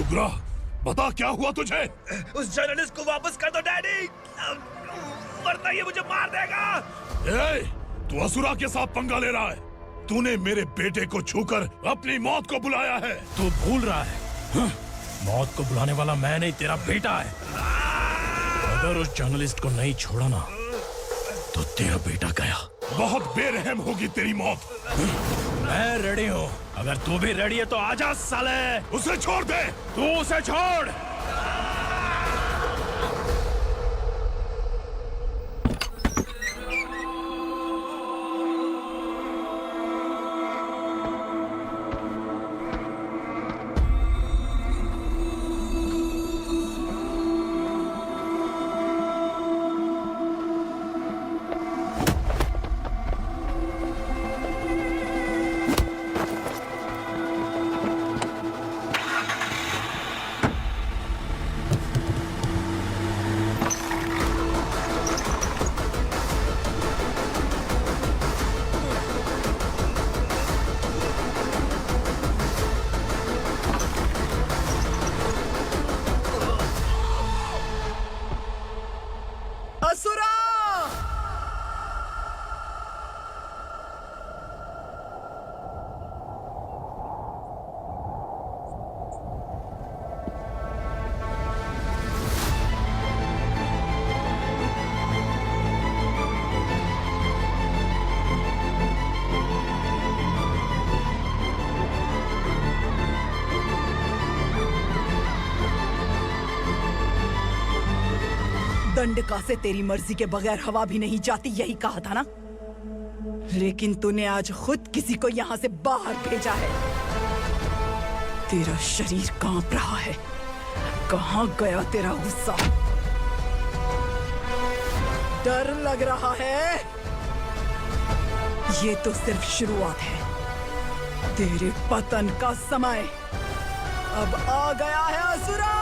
उग्रा, बता क्या हुआ तुझे? उस जर्नलिस्ट को वापस कर दो डैडी, वरना ये मुझे मार देगा। ए, तू असुरा के साथ पंगा ले रहा है। तूने मेरे बेटे को छूकर अपनी मौत को बुलाया है। तू भूल रहा है। हाँ? मौत को बुलाने वाला मैं नहीं, तेरा बेटा है। अगर उस जर्नलिस्ट को नहीं छोड़ा ना तो तेरा बेटा गया। बहुत बेरहम होगी तेरी मौत। मैं रेडी हूँ। अगर तू भी रेडी है तो आजा साले। उसे छोड़ दे। तू उसे छोड़। दंडका से तेरी मर्जी के बगैर हवा भी नहीं जाती, यही कहा था ना? लेकिन तूने आज खुद किसी को यहाँ से बाहर भेजा है। तेरा शरीर कांप रहा है। कहाँ गया तेरा गुस्सा? डर लग रहा है? ये तो सिर्फ शुरुआत है। तेरे पतन का समय अब आ गया है असुरा।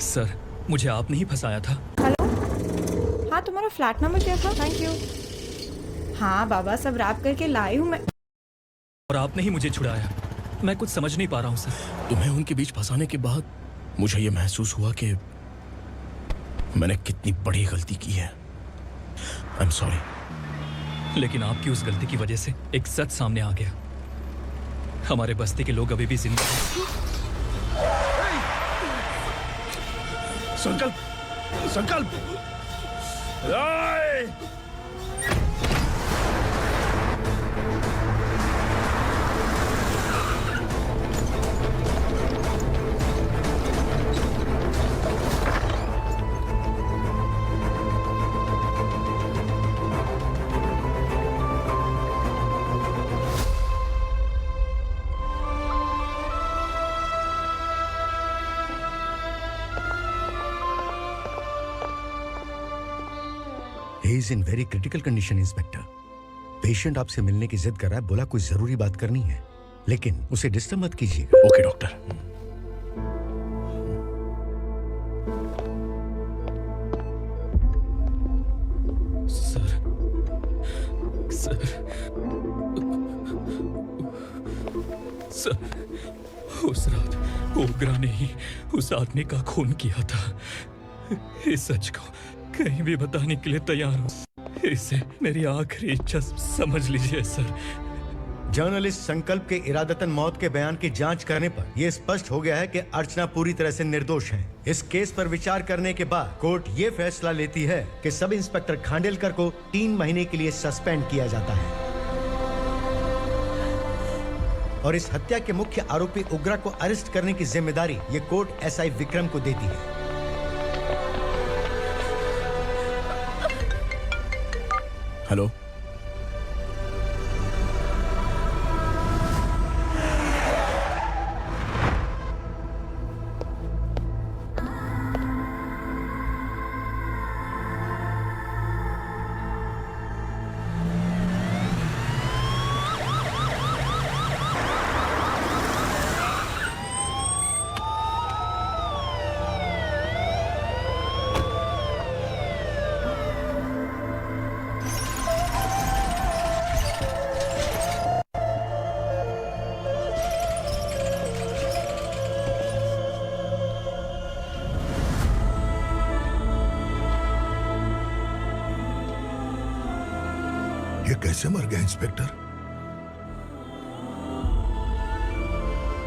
सर, मुझे आपने ही फंसाया था। हेलो, हाँ तुम्हारा फ्लैट नंबर क्या था? Thank you. हाँ बाबा, सब रैप करके लाई हूँ मैं। और आपने ही मुझे छुड़ाया। मैं कुछ समझ नहीं पा रहा हूँ सर। तुम्हें उनके बीच फंसाने के बाद मुझे ये महसूस हुआ कि मैंने कितनी बड़ी गलती की है। I am sorry. लेकिन आपकी उस गलती की वजह से एक सच सामने आ गया। हमारे बस्ती के लोग अभी भी जिंदा हैं। संकल्प, संकल्प। He is in very critical condition, inspector. Patient आपसे मिलने की जिद कर रहा है, बोला कोई जरूरी बात करनी है, लेकिन उसे डिस्टर्ब मत कीजिएगा। Okay doctor. सर, उस रात ओग्रा ने ही उस आदमी का खून किया था। इस सच को कहीं भी बताने के लिए तैयार हूँ। इसे मेरी आखिरी इच्छा समझ लीजिए सर। जर्नलिस्ट संकल्प के इरादतन मौत के बयान की जांच करने पर यह स्पष्ट हो गया है कि अर्चना पूरी तरह से निर्दोष है। इस केस पर विचार करने के बाद कोर्ट ये फैसला लेती है कि सब इंस्पेक्टर खांडेलकर को 3 महीने के लिए सस्पेंड किया जाता है और इस हत्या के मुख्य आरोपी उग्रा को अरेस्ट करने की जिम्मेदारी ये कोर्ट एसआई विक्रम को देती है। हेलो, ये कैसे मर गया इंस्पेक्टर?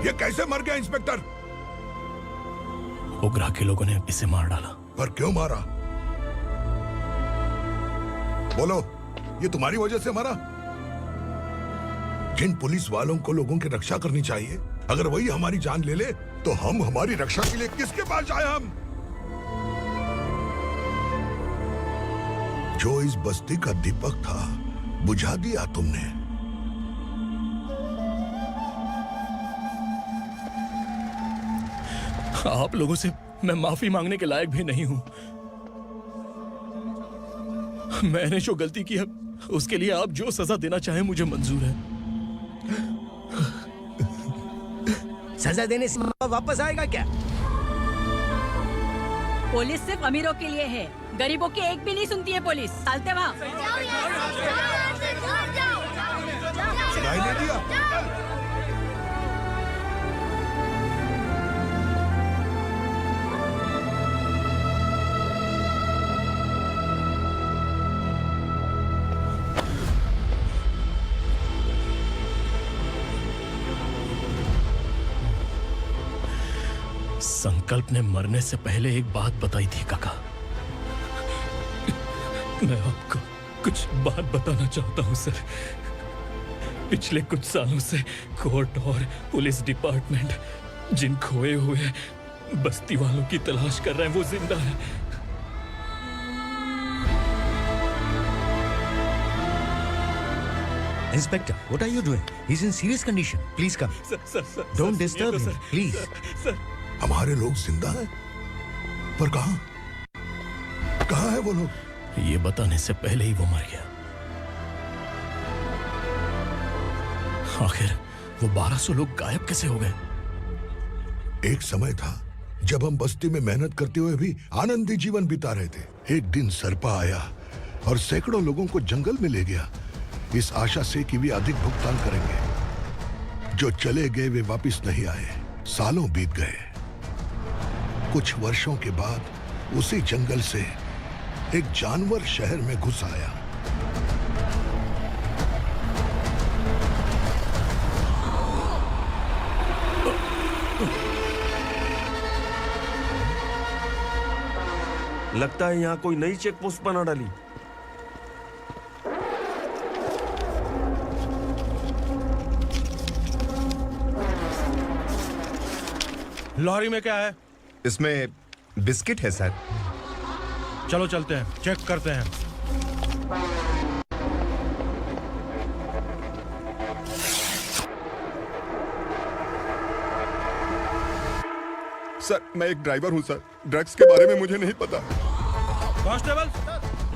ये कैसे मर गया इंस्पेक्टर? उग्रा के लोगों ने इसे मार डाला। पर क्यों मारा? बोलो, ये तुम्हारी वजह से मारा? जिन पुलिस वालों को लोगों की रक्षा करनी चाहिए, अगर वही हमारी जान ले ले तो हम हमारी रक्षा के लिए किसके पास जाए? हम जो इस बस्ती का दीपक था बुझा दिया तुमने। आप लोगों से मैं माफी मांगने के लायक भी नहीं हूं। मैंने जो गलती की है उसके लिए आप जो सजा देना चाहें मुझे मंजूर है। सजा देने से वापस आएगा क्या? पुलिस सिर्फ अमीरों के लिए है, गरीबों की एक भी नहीं सुनती है पुलिस। चलते वहाँ। सुनाई नहीं दिया? संकल्प ने मरने से पहले एक बात बताई थी काका। मैं आपको कुछ बात बताना चाहता हूं सर। पिछले कुछ सालों से कोर्ट और पुलिस डिपार्टमेंट जिन खोए हुए बस्ती वालों की तलाश कर रहे हैं वो जिंदा है। Inspector, what are you doing? He's in serious condition. Please come. Sir, Don't disturb him, please. हमारे लोग जिंदा हैं? पर कहां? कहां है वो लोग? ये बताने से पहले ही वो मर गया। आखिर वो 1200 लोग गायब कैसे हो गए? एक समय था जब हम बस्ती में मेहनत करते हुए भी आनंदी जीवन बिता रहे थे। एक दिन सरपा आया और सैकड़ों लोगों को जंगल में ले गया, इस आशा से कि वे अधिक भुगतान करेंगे। जो चले गए वे वापस नहीं आए। सालों बीत गए। कुछ वर्षों के बाद उसी जंगल से एक जानवर शहर में घुस आया। लगता है यहाँ कोई नई चेक पोस्ट बना डाली। लॉरी में क्या है? इसमें बिस्किट है सर। चलो चलते हैं, चेक करते हैं। सर, मैं एक ड्राइवर हूं सर। ड्रग्स के बारे में मुझे नहीं पता। कांस्टेबल,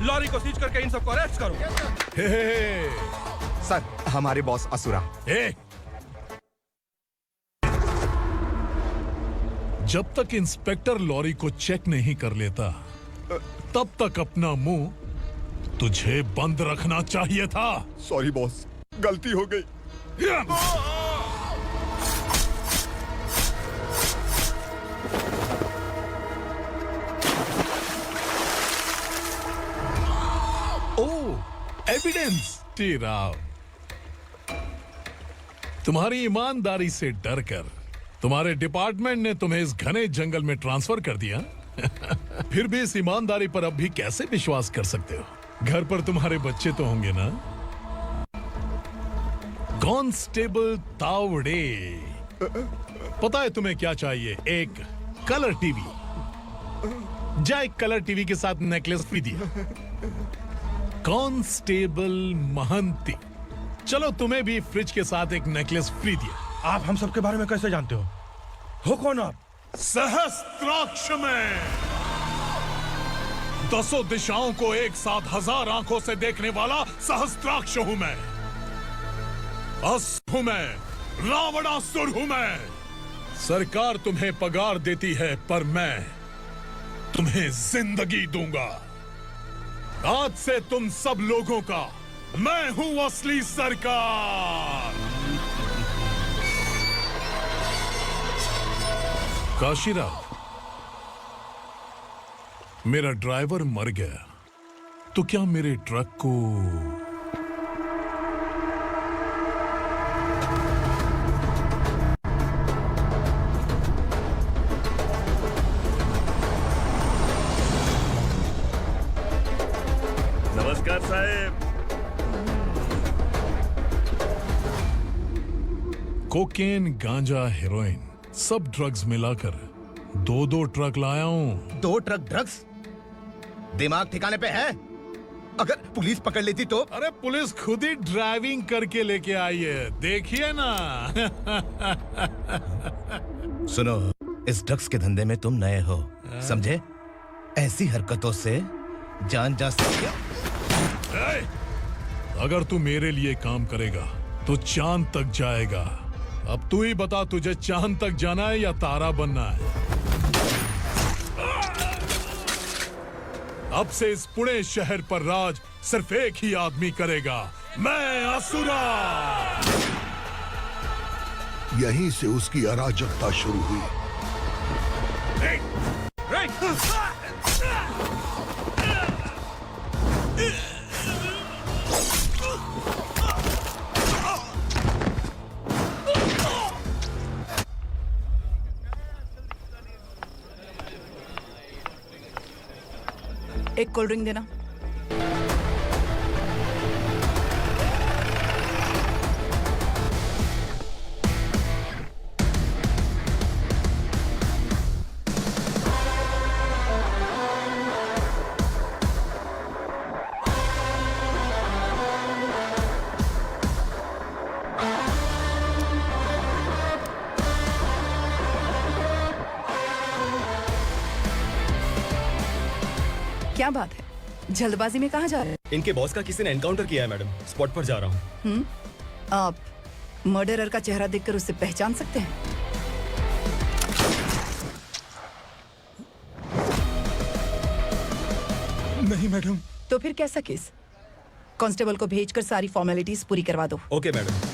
लॉरी को सीज करके इन सबको अरेस्ट करो। सर, हमारे बॉस असुरा। जब तक इंस्पेक्टर लॉरी को चेक नहीं कर लेता तब तक अपना मुंह तुझे बंद रखना चाहिए था। सॉरी बॉस, गलती हो गई। ओह, एविडेंस। राव, तुम्हारी ईमानदारी से डरकर तुम्हारे डिपार्टमेंट ने तुम्हें इस घने जंगल में ट्रांसफर कर दिया। फिर भी इस ईमानदारी पर अब भी कैसे विश्वास कर सकते हो? घर पर तुम्हारे बच्चे तो होंगे ना? कांस्टेबल तावड़े, पता है तुम्हें क्या चाहिए? एक कलर टीवी। जा एक कलर टीवी के साथ नेकलेस भी दिया। कांस्टेबल महंती, चलो तुम्हें भी फ्रिज के साथ एक नेकलेस फ्री दिया। आप हम सब के बारे में कैसे जानते हो कौन आप? सहस्त्राक्ष में 10 दिशाओं को एक साथ 1000 आंखों से देखने वाला सहस्त्राक्ष हूं मैं। असुर हूं मैं, रावणासुर हूं मैं। सरकार तुम्हें पगार देती है, पर मैं तुम्हें जिंदगी दूंगा। आज से तुम सब लोगों का मैं हूं असली सरकार। काशीराव, मेरा ड्राइवर मर गया, तो क्या मेरे ट्रक को नमस्कार साहब। कोकेन, गांजा, हेरोइन, सब ड्रग्स मिलाकर 2 ट्रक लाया हूं। 2 ट्रक ड्रग्स? दिमाग ठिकाने पे है? अगर पुलिस पकड़ लेती तो? अरे पुलिस खुद ही ड्राइविंग करके लेके आई है, देखिए ना। सुनो, इस ड्रग्स के धंधे में तुम नए हो, समझे? ऐसी हरकतों से जान जा सकती है। अगर तू मेरे लिए काम करेगा तो चांद तक जाएगा। अब तू ही बता, तुझे चांद तक जाना है या तारा बनना है? अब से इस पुणे शहर पर राज सिर्फ एक ही आदमी करेगा, मैं असुरा। यहीं से उसकी अराजकता शुरू हुई। एक कोल्ड ड्रिंक देना। क्या बात है, जल्दबाजी में कहाँ जा रहे हैं? इनके बॉस का किसी ने एनकाउंटर किया है मैडम, स्पॉट पर जा रहा हूँ। आप मर्डरर का चेहरा देखकर उसे पहचान सकते हैं? नहीं मैडम। तो फिर कैसा केस? कांस्टेबल को भेजकर सारी फॉर्मेलिटीज पूरी करवा दो। Okay madam.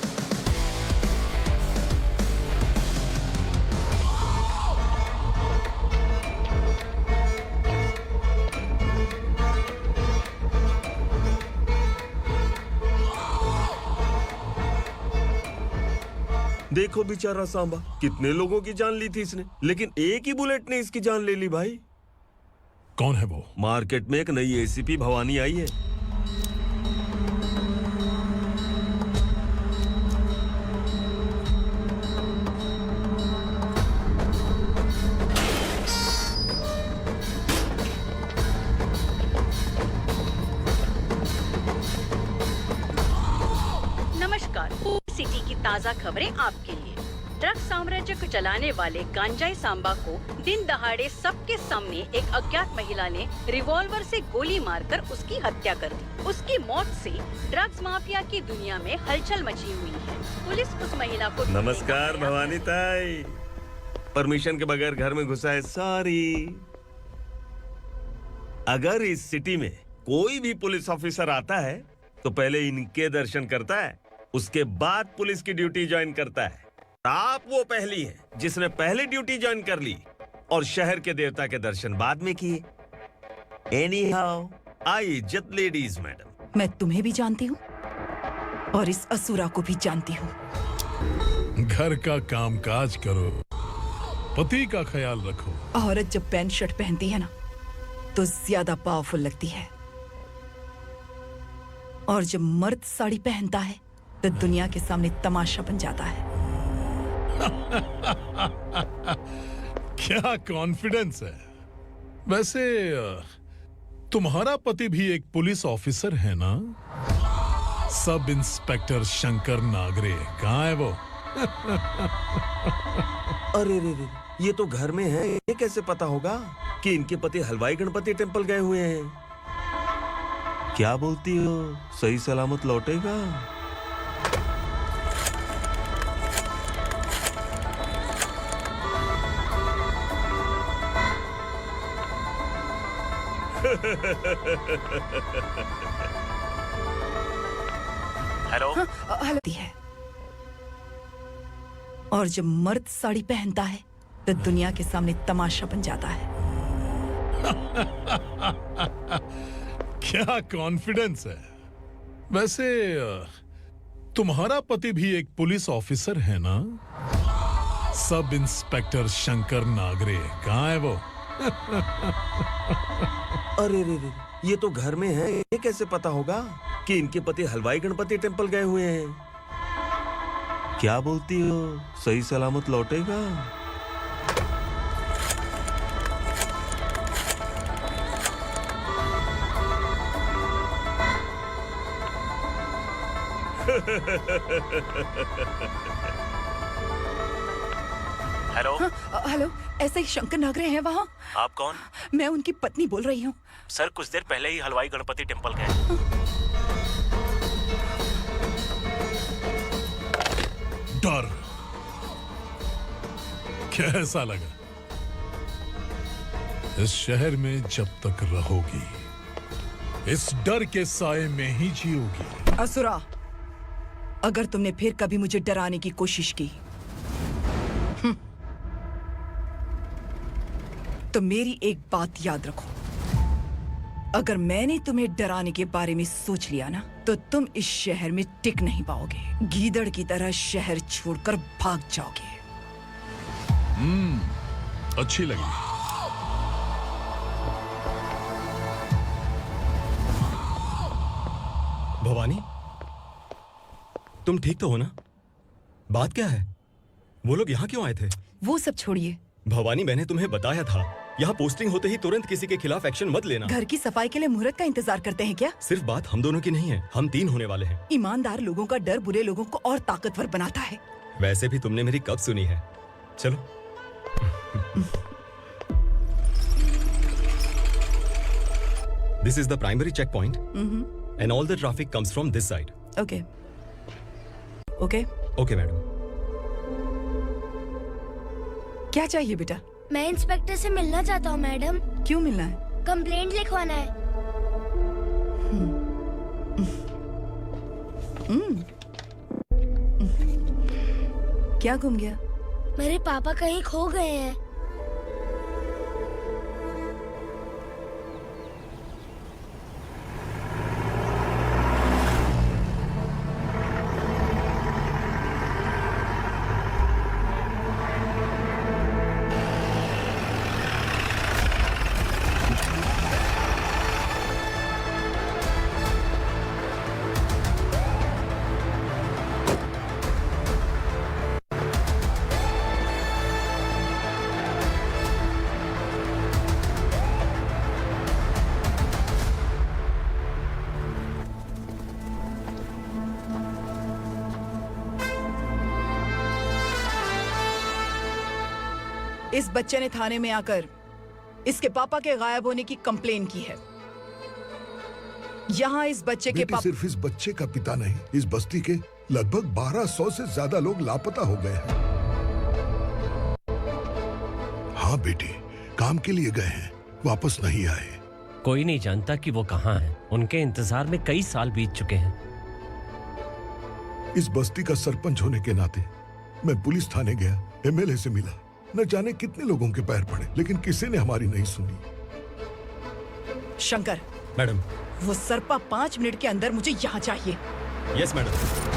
देखो बेचारा सांबा, कितने लोगों की जान ली थी इसने, लेकिन एक ही बुलेट ने इसकी जान ले ली भाई। कौन है वो? मार्केट में एक नई एसीपी भवानी आई है। नमस्कार, सिटी की ताज़ा खबरें आपके लिए। ड्रग्स साम्राज्य को चलाने वाले गांजाई सांबा को दिन दहाड़े सबके सामने एक अज्ञात महिला ने रिवॉल्वर से गोली मारकर उसकी हत्या कर दी। उसकी मौत से ड्रग्स माफिया की दुनिया में हलचल मची हुई है। पुलिस उस महिला को नमस्कार भवानी ताई, परमिशन के बगैर घर में घुसा है, सॉरी। अगर इस सिटी में कोई भी पुलिस ऑफिसर आता है तो पहले इनके दर्शन करता है, उसके बाद पुलिस की ड्यूटी ज्वाइन करता है। आप वो पहली है जिसने पहले ड्यूटी ज्वाइन कर ली और शहर के देवता के दर्शन बाद में किए। एनीहाउ, आई इज्जत लेडीज मैडम। मैं तुम्हें भी जानती हूँ और इस असुरा को भी जानती हूँ। घर का कामकाज करो, पति का ख्याल रखो। औरत जब पैंट शर्ट पहनती है ना तो ज्यादा पावरफुल लगती है, और जब मर्द साड़ी पहनता है तो दुनिया के सामने तमाशा बन जाता है। क्या कॉन्फिडेंस है। वैसे तुम्हारा पति भी एक पुलिस ऑफिसर है ना? सब इंस्पेक्टर शंकर नागरे कहाँ है वो? अरे रे रे, ये तो घर में है, ये कैसे पता होगा कि इनके पति हलवाई गणपति टेम्पल गए हुए हैं? क्या बोलती हो, सही सलामत लौटेगा? हेलो हेलो है। और जब मर्द साड़ी पहनता है तो दुनिया के सामने तमाशा बन जाता है। क्या कॉन्फिडेंस है। वैसे तुम्हारा पति भी एक पुलिस ऑफिसर है ना? सब इंस्पेक्टर शंकर नागरे कहाँ है वो? अरे रे रे, ये तो घर में है, ये कैसे पता होगा कि इनके पति हलवाई गणपति टेम्पल गए हुए हैं? क्या बोलती हो, सही सलामत लौटेगा? हेलो हेलो, ऐसे ही शंकर नागरे हैं वहाँ? आप कौन? मैं उनकी पत्नी बोल रही हूँ। सर कुछ देर पहले ही हलवाई गणपति टेम्पल गए। डर कैसा लगा? इस शहर में जब तक रहोगी इस डर के साए में ही जियोगी। असुरा, अगर तुमने फिर कभी मुझे डराने की कोशिश की तो मेरी एक बात याद रखो, अगर मैंने तुम्हें डराने के बारे में सोच लिया ना तो तुम इस शहर में टिक नहीं पाओगे। गीदड़ की तरह शहर छोड़कर भाग जाओगे। अच्छी लगी। भवानी, तुम ठीक तो हो ना? बात क्या है? वो लोग यहाँ क्यों आए थे? वो सब छोड़िए। भवानी, मैंने तुम्हें बताया था यहाँ पोस्टिंग होते ही तुरंत किसी के खिलाफ एक्शन मत लेना। घर की सफाई के लिए मुहूर्त का इंतजार करते हैं क्या? सिर्फ बात हम दोनों की नहीं है, हम 3 होने वाले हैं। ईमानदार लोगों का डर बुरे लोगों को और ताकतवर बनाता है। वैसे भी तुमने मेरी कब सुनी है। चलो। This is the primary checkpoint, and all the traffic comes from this side. Okay. Okay. Okay, madam. क्या चाहिए बेटा? मैं इंस्पेक्टर से मिलना चाहता हूँ मैडम। क्यों मिलना है? कंप्लेंट लिखवाना है। क्या गुम गया? मेरे पापा कहीं खो गए हैं। इस बच्चे ने थाने में आकर इसके पापा के गायब होने की कंप्लेन की है। यहाँ इस बच्चे के पापा सिर्फ इस बच्चे का पिता नहीं, इस बस्ती के लगभग 1200 से ज्यादा लोग लापता हो गए हैं। हाँ बेटी, काम के लिए गए हैं, वापस नहीं आए। कोई नहीं जानता कि वो कहाँ हैं। उनके इंतजार में कई साल बीत चुके हैं। इस बस्ती का सरपंच होने के नाते मैं पुलिस थाने गया, एमएलए से मिला, न जाने कितने लोगों के पैर पड़े, लेकिन किसी ने हमारी नहीं सुनी। शंकर, मैडम। वो सरपा 5 मिनट के अंदर मुझे यहाँ चाहिए। Yes madam.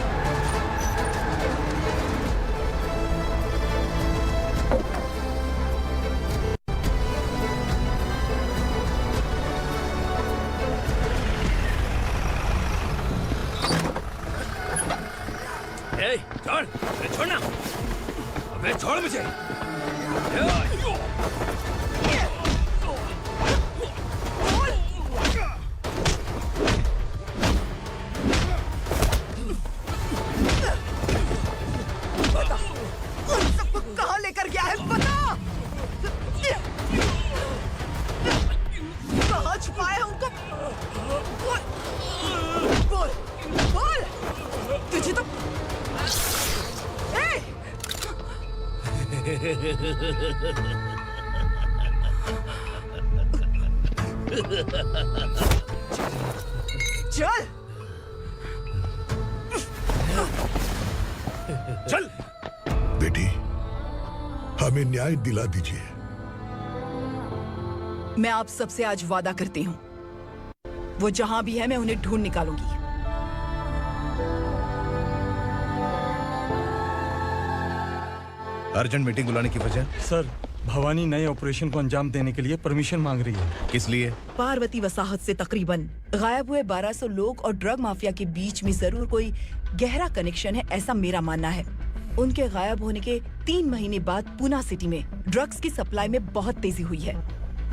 छोड़, छोड़ना, अबे छोड़ मुझे। कहाँ लेकर गया है बता। कहाँ छुपाया है उनको? बोल, बोल। तुझे तो चल चल बेटी, हमें न्याय दिला दीजिए। मैं आप सबसे आज वादा करती हूँ, वो जहां भी है मैं उन्हें ढूंढ निकालूंगी। अर्जेंट मीटिंग बुलाने की वजह? सर, भवानी नए ऑपरेशन को अंजाम देने के लिए परमिशन मांग रही है। किस लिए? पार्वती वसाहत से तकरीबन गायब हुए 1200 लोग और ड्रग माफिया के बीच में जरूर कोई गहरा कनेक्शन है, ऐसा मेरा मानना है। उनके गायब होने के 3 महीने बाद पूना सिटी में ड्रग्स की सप्लाई में बहुत तेजी हुई है।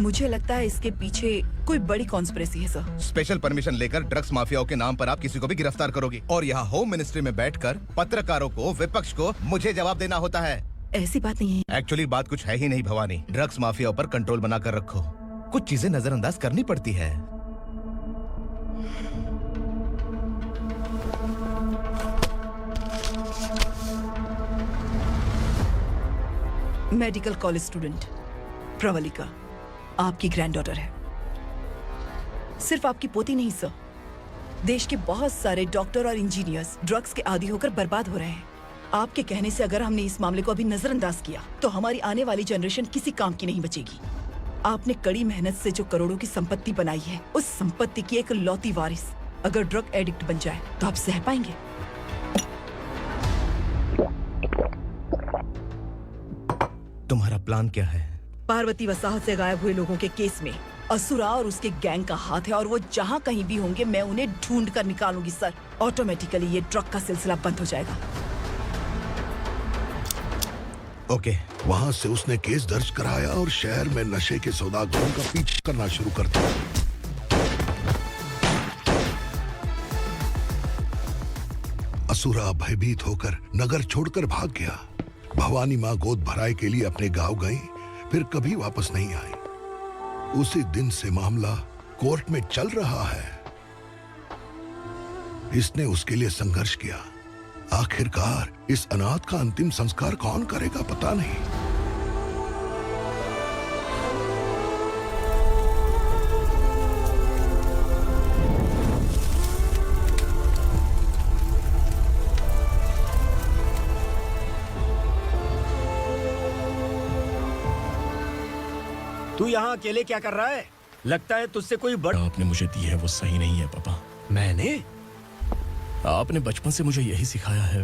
मुझे लगता है इसके पीछे कोई बड़ी कॉन्स्पिरेसी है सर। स्पेशल परमिशन लेकर ड्रग्स माफियाओं के नाम पर आप किसी को भी गिरफ्तार करोगे और यहाँ होम मिनिस्ट्री में बैठकर पत्रकारों को, विपक्ष को मुझे जवाब देना होता है। ऐसी बात नहीं है। एक्चुअली बात कुछ है ही नहीं भवानी। ड्रग्स माफियाओं पर कंट्रोल बनाकर रखो। कुछ चीजें नजरअंदाज करनी पड़ती है। मेडिकल कॉलेज स्टूडेंट प्रवलिका आपकी ग्रैंडडॉटर है। सिर्फ आपकी पोती नहीं सर, देश के बहुत सारे डॉक्टर और इंजीनियर्स ड्रग्स के आदी होकर बर्बाद हो रहे हैं। आपके कहने से अगर हमने इस मामले को अभी नजरअंदाज किया तो हमारी आने वाली जनरेशन किसी काम की नहीं बचेगी। आपने कड़ी मेहनत से जो करोड़ों की संपत्ति बनाई है, उस संपत्ति की एक लौती वारिस अगर ड्रग एडिक्ट बन जाए तो आप सह पाएंगे? तुम्हारा प्लान क्या है? पार्वती वसाहत से गायब हुए लोगों के केस में असुरा और उसके गैंग का हाथ है और वो जहाँ कहीं भी होंगे मैं उन्हें ढूंढ कर निकालूंगी सर। ऑटोमेटिकली ये ड्रग का सिलसिला बंद हो जाएगा। ओके। वहाँ से उसने केस दर्ज कराया और शहर में नशे के सौदागरों का पीछा करना शुरू कर दिया। असुरा भयभीत होकर नगर छोड़कर भाग गया। भवानी माँ गोद भराई के लिए अपने गांव गई, फिर कभी वापस नहीं आई। उसी दिन से मामला कोर्ट में चल रहा है। इसने उसके लिए संघर्ष किया। आखिरकार इस अनाथ का अंतिम संस्कार कौन करेगा पता नहीं। तू यहाँ अकेले क्या कर रहा है? लगता है तुझसे कोई बड़ा। आपने मुझे दी है वो सही नहीं है पापा। मैंने? आपने बचपन से मुझे यही सिखाया है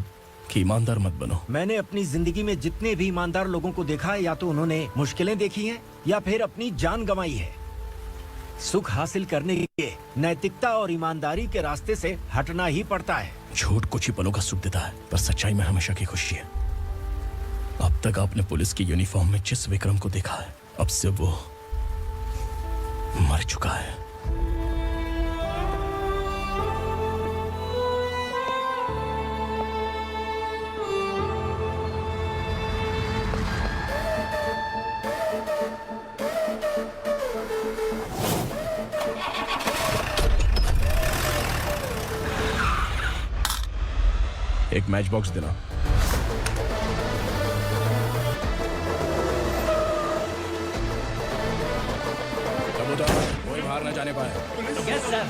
कि ईमानदार मत बनो। मैंने अपनी जिंदगी में जितने भी ईमानदार लोगों को देखा है, या तो उन्होंने मुश्किलें देखी हैं या फिर अपनी जान गंवाई है। सुख हासिल करने के लिए नैतिकता और ईमानदारी के रास्ते से हटना ही पड़ता है। झूठ कुछ ही पलों का सुख देता है, पर सच्चाई में हमेशा की खुशी है। अब तक आपने पुलिस की यूनिफॉर्म में जिस विक्रम को देखा है, अब से वो मर चुका है। एक मैच बॉक्स देना। कबूतर, कोई बाहर ना जाए। जाने पाए। Yes sir.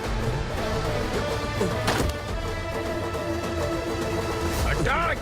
अटैक!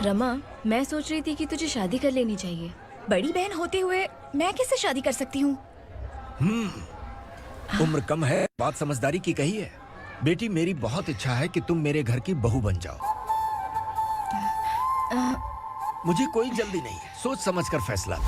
रमा, मैं सोच रही थी कि तुझे शादी कर लेनी चाहिए। बड़ी बहन होते हुए मैं कैसे शादी कर सकती हूँ? उम्र कम है, बात समझदारी की कही है। बेटी, मेरी बहुत इच्छा है कि तुम मेरे घर की बहू बन जाओ। मुझे कोई जल्दी नहीं है, सोच समझ कर फैसला।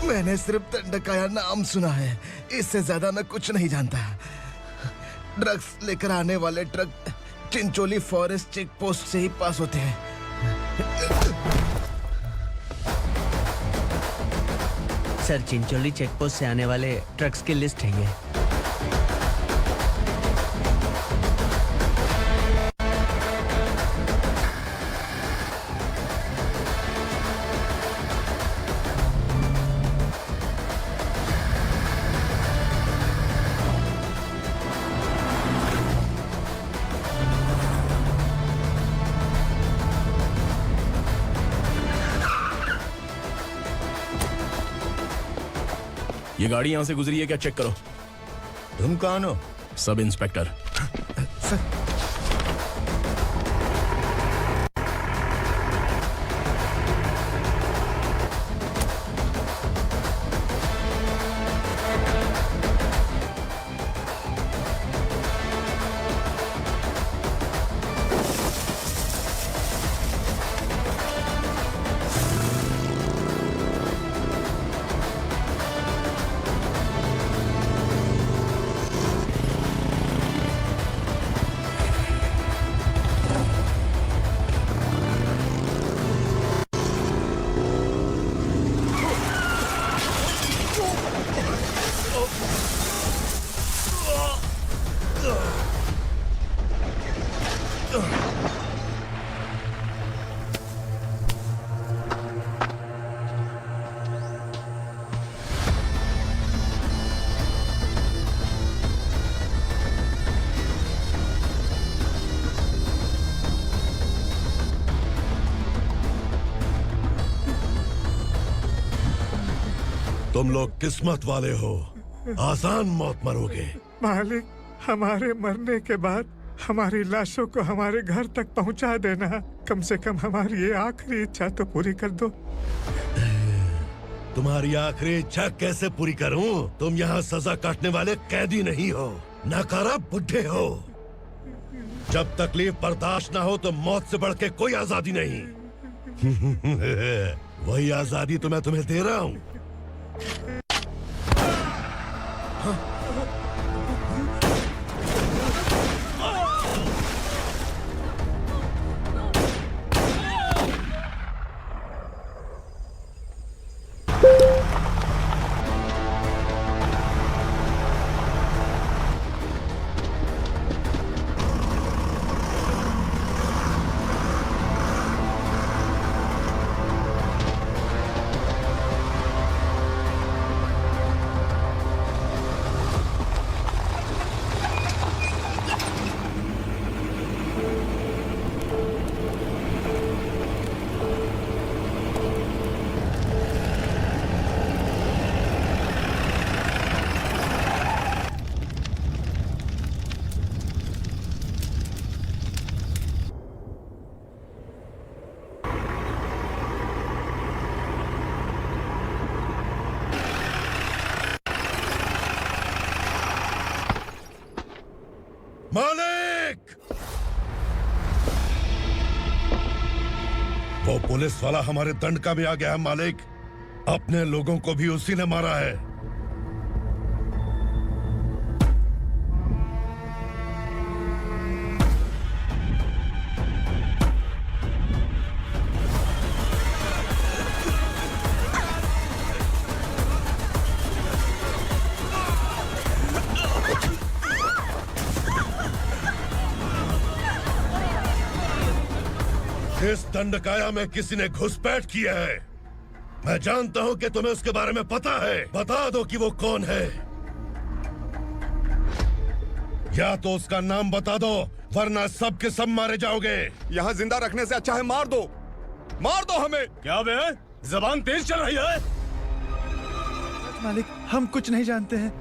मैंने सिर्फ दंडकाया नाम सुना है, इससे ज्यादा मैं कुछ नहीं जानता। ड्रग्स लेकर आने वाले truck Chincholi forest check post से ही पास होते हैं। सर, चिंचोली चेक पोस्ट से आने वाले ट्रक्स की लिस्ट है ये। ये गाड़ी यहाँ से गुजरी है क्या? चेक करो। तुम कौन हो? Sub inspector. तुम लोग किस्मत वाले हो, आसान मौत मरोगे। मालिक, हमारे मरने के बाद हमारी लाशों को हमारे घर तक पहुंचा देना। कम से कम हमारी ये आखिरी इच्छा तो पूरी कर दो। तुम्हारी आखिरी इच्छा कैसे पूरी करूं? तुम यहाँ सजा काटने वाले कैदी नहीं हो, नकारा बुड्ढे हो। जब तकलीफ बर्दाश्त ना हो तो मौत से बढ़ के कोई आजादी नहीं। वही आजादी तो मैं तुम्हें दे रहा हूँ। वो पुलिस वाला हमारे दंड का भी आ गया है मालिक। अपने लोगों को भी उसी ने मारा है। इस दंडकाया में किसी ने घुसपैठ किया है। मैं जानता हूं कि तुम्हें उसके बारे में पता है। बता दो कि वो कौन है, या तो उसका नाम बता दो, वरना सब के सब मारे जाओगे। यहाँ जिंदा रखने से अच्छा है मार दो हमें। क्या बे, जबान तेज चल रही है? मालिक, हम कुछ नहीं जानते हैं।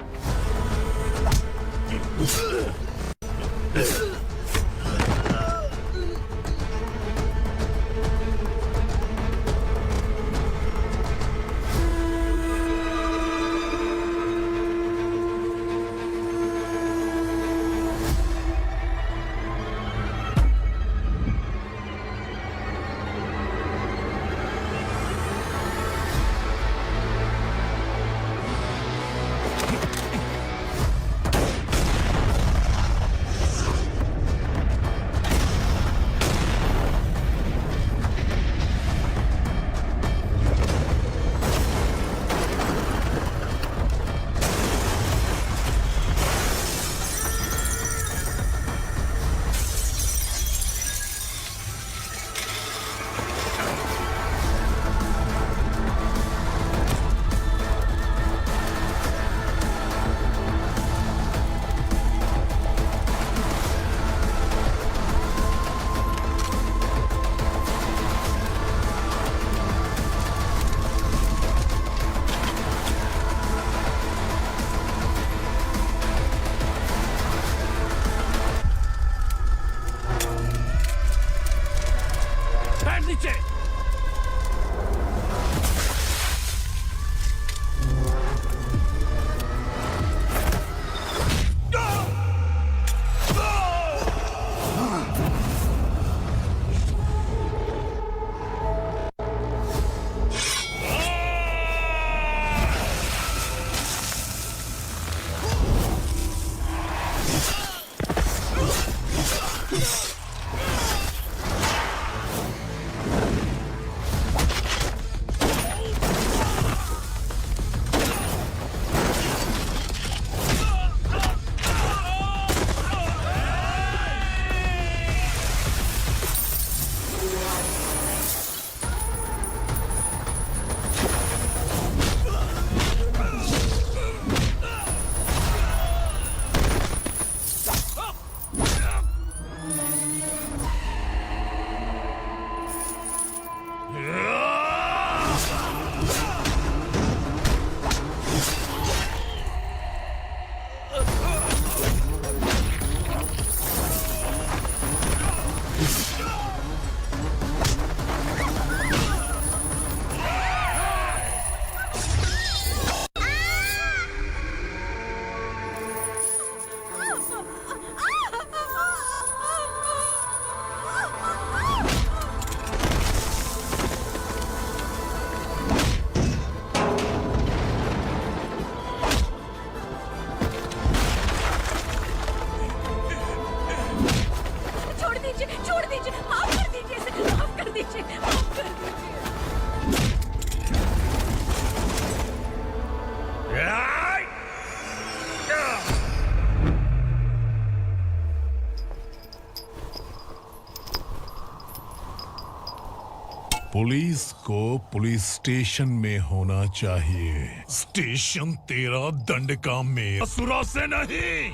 पुलिस को पुलिस स्टेशन में होना चाहिए। स्टेशन तेरा दंड काम में, असुरा से नहीं।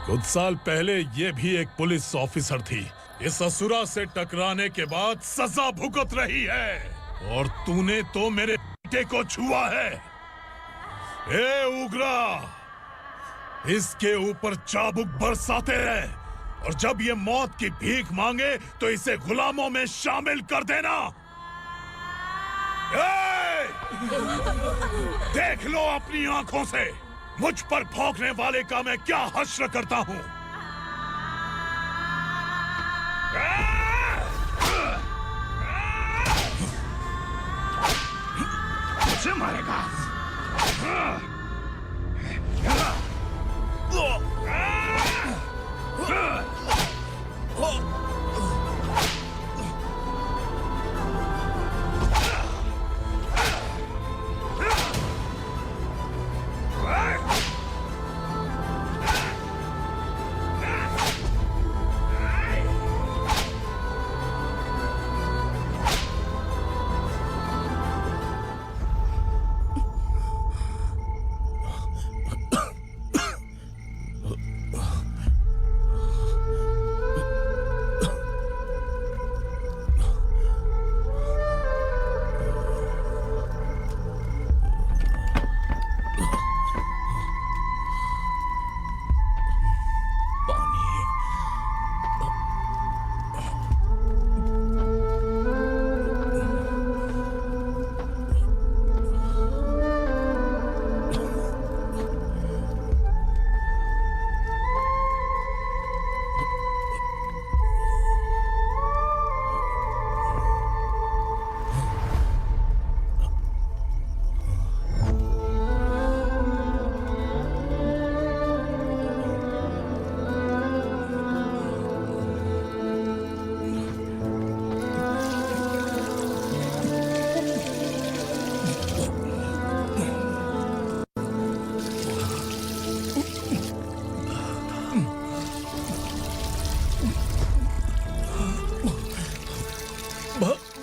कुछ साल पहले ये भी एक पुलिस ऑफिसर थी। इस असुरा से टकराने के बाद सजा भुगत रही है, और तूने तो मेरे बेटे को छुआ है। ए उग्रा, इसके ऊपर चाबुक बरसाते रहे, और जब ये मौत की भीख मांगे तो इसे गुलामों में शामिल कर देना। देख लो अपनी आंखों से मुझ पर भौंकने वाले का मैं क्या हश्र करता हूं। मुझे मारेगा।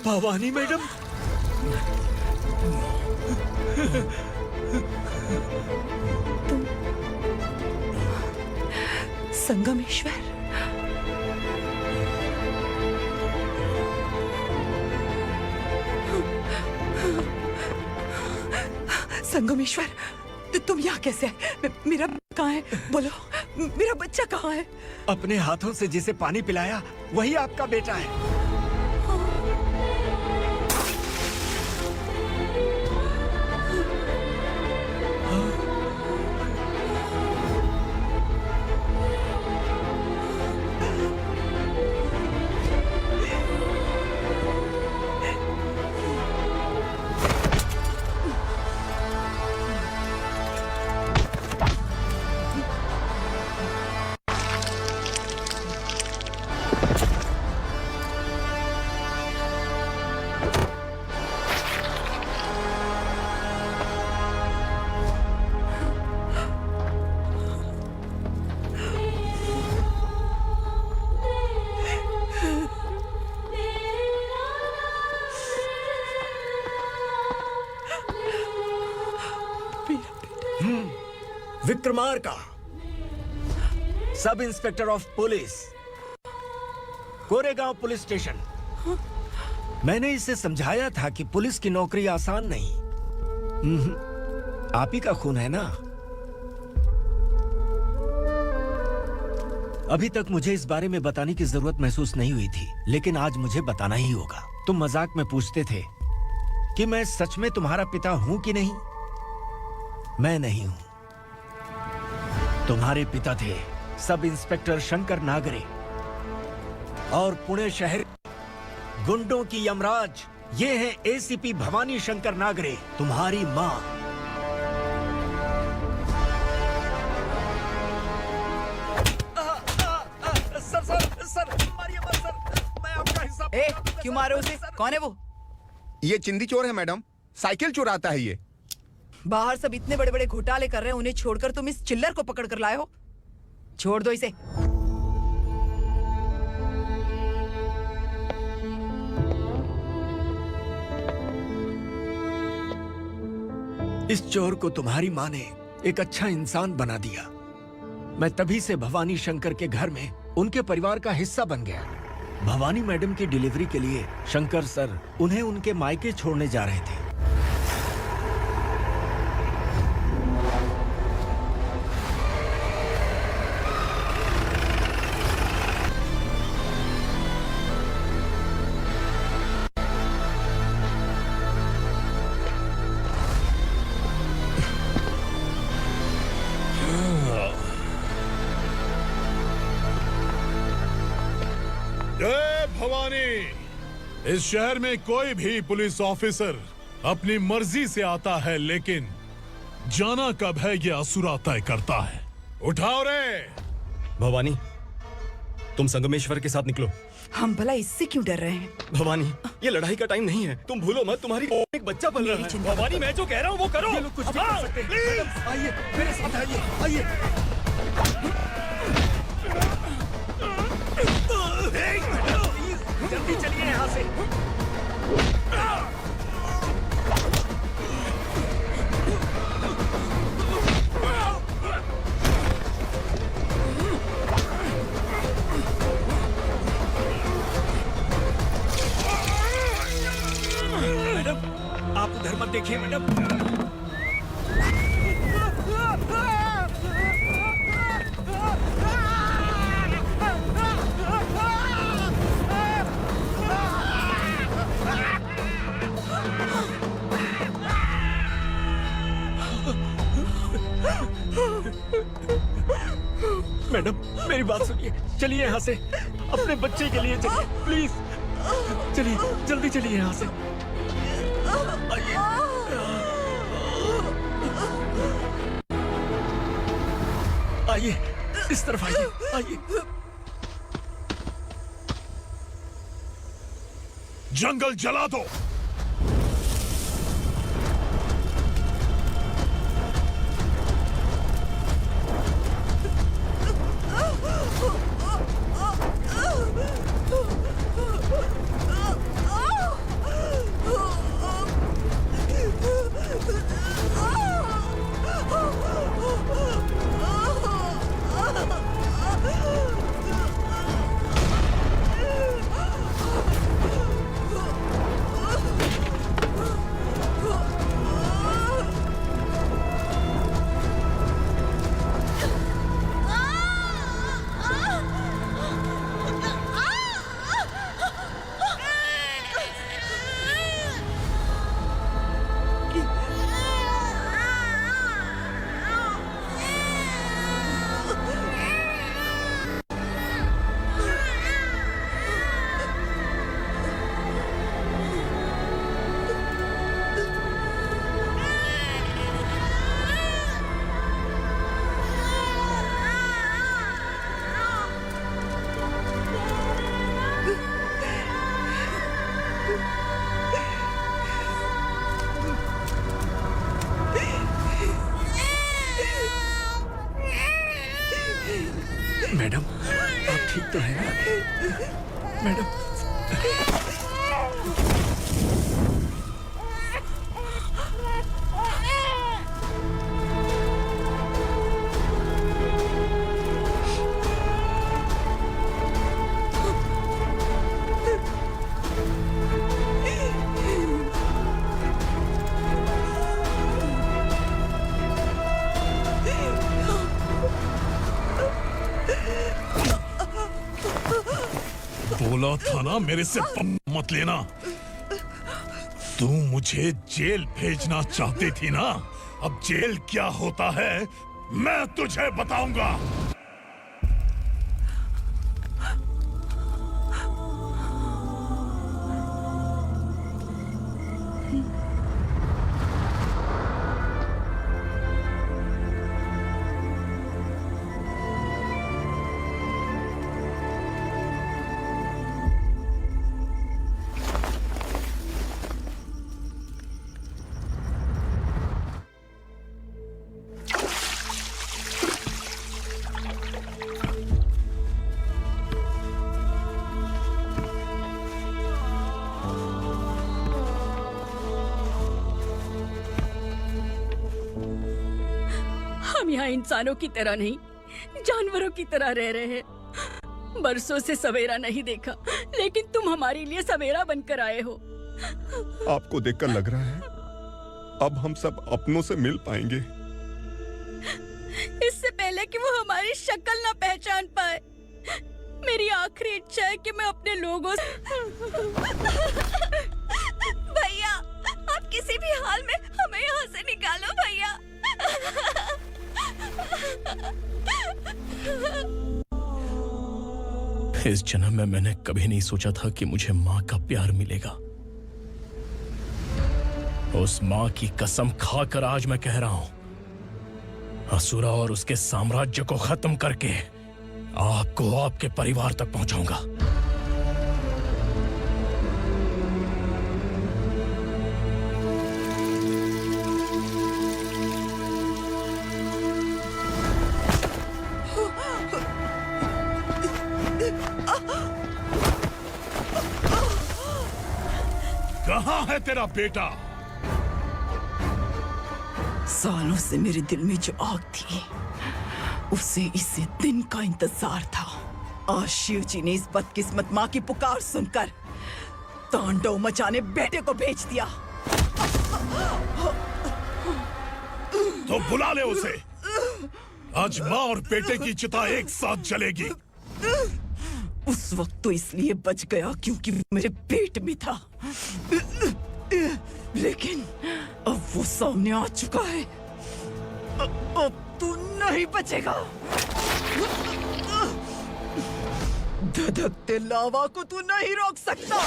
भवानी मैडम, संगमेश्वर, संगमेश्वर, तुम यहाँ कैसे आए? मेरा कहाँ है? बोलो, मेरा बच्चा कहाँ है? अपने हाथों से जिसे पानी पिलाया वही आपका बेटा है। Vikramarka, sub inspector of police, Koregaon police station. मैंने इसे समझाया था कि पुलिस की नौकरी आसान नहीं। आप ही का खून है ना। अभी तक मुझे इस बारे में बताने की जरूरत महसूस नहीं हुई थी, लेकिन आज मुझे बताना ही होगा। तुम मजाक में पूछते थे कि मैं सच में तुम्हारा पिता हूं कि नहीं। मैं नहीं हूं। तुम्हारे पिता थे सब इंस्पेक्टर शंकर नागरे, और पुणे शहर गुंडों की यमराज ये है एसीपी भवानी शंकर नागरे, तुम्हारी मां। सर, मारिए मत सर, मैं आपका हिस्सा। क्यों मारे उसे? कौन है वो? ये चिंदी चोर है मैडम, साइकिल चुराता है ये। बाहर सब इतने बड़े बड़े घोटाले कर रहे हैं, उन्हें छोड़कर तुम इस चिल्लर को पकड़ कर लाए हो। छोड़ दो इसे। इस चोर को तुम्हारी माँ ने एक अच्छा इंसान बना दिया। मैं तभी से भवानी शंकर के घर में उनके परिवार का हिस्सा बन गया। भवानी मैडम की डिलीवरी के लिए शंकर सर उन्हें उनके मायके छोड़ने जा रहे थे। जय भवानी। इस शहर में कोई भी पुलिस ऑफिसर अपनी मर्जी से आता है, लेकिन जाना कब है ये असुरा तय करता है। उठाओ रे। भवानी, तुम संगमेश्वर के साथ निकलो। हम भला इससे क्यों डर रहे हैं? भवानी, ये लड़ाई का टाइम नहीं है। तुम भूलो मत, तुम्हारी एक बच्चा पल रहा है। भवानी, मैं जो कह रहा हूँ वो करो। ये लोग कुछ भी कर सकते हैं। मैडम, आइए मेरे साथ आइए, आइए। जल्दी चलिए यहाँ से। मैडम, आप उधर मत देखिए मैडम। मैडम, मेरी बात सुनिए, चलिए यहाँ से। अपने बच्चे के लिए चलिए, प्लीज। चलिए, जल्दी चलिए यहाँ से। आइए, इस तरफ आइए, आइए। जंगल जला दो। मैडम, आप ठीक तो हैं? मैडम, बोला था ना मेरे से मत लेना। तू मुझे जेल भेजना चाहती थी ना? अब जेल क्या होता है मैं तुझे बताऊंगा। हम यहाँ इंसानों की तरह नहीं, जानवरों की तरह रह रहे हैं। बरसों से सवेरा नहीं देखा, लेकिन तुम हमारे लिए सवेरा बनकर आए हो। आपको देखकर लग रहा है अब हम सब अपनों से मिल पाएंगे। इससे पहले कि वो हमारी शक्ल ना पहचान पाए, मेरी आखिरी इच्छा है कि मैं अपने लोगों से भैया, आप किसी भी हाल में हमें यहाँ से निकालो भैया। इस जन्म में मैंने कभी नहीं सोचा था कि मुझे माँ का प्यार मिलेगा। उस मां की कसम खाकर आज मैं कह रहा हूं, असुरा और उसके साम्राज्य को खत्म करके आपको आपके परिवार तक पहुंचाऊंगा। कहां है तेरा बेटा? सालों से मेरे दिल में जो आग थी, उसे इसी दिन का इंतजार था। आज शिव जी ने इस बदकिस्मत माँ की पुकार सुनकर तांडव मचाने बेटे को भेज दिया। तो बुला ले उसे। आज माँ और बेटे की चिता एक साथ जलेगी। उस वक्त तो इसलिए बच गया क्योंकि वो मेरे पेट में था, लेकिन अब वो सामने आ चुका है। अब तू नहीं बचेगा। धधकते लावा को तू नहीं रोक सकता।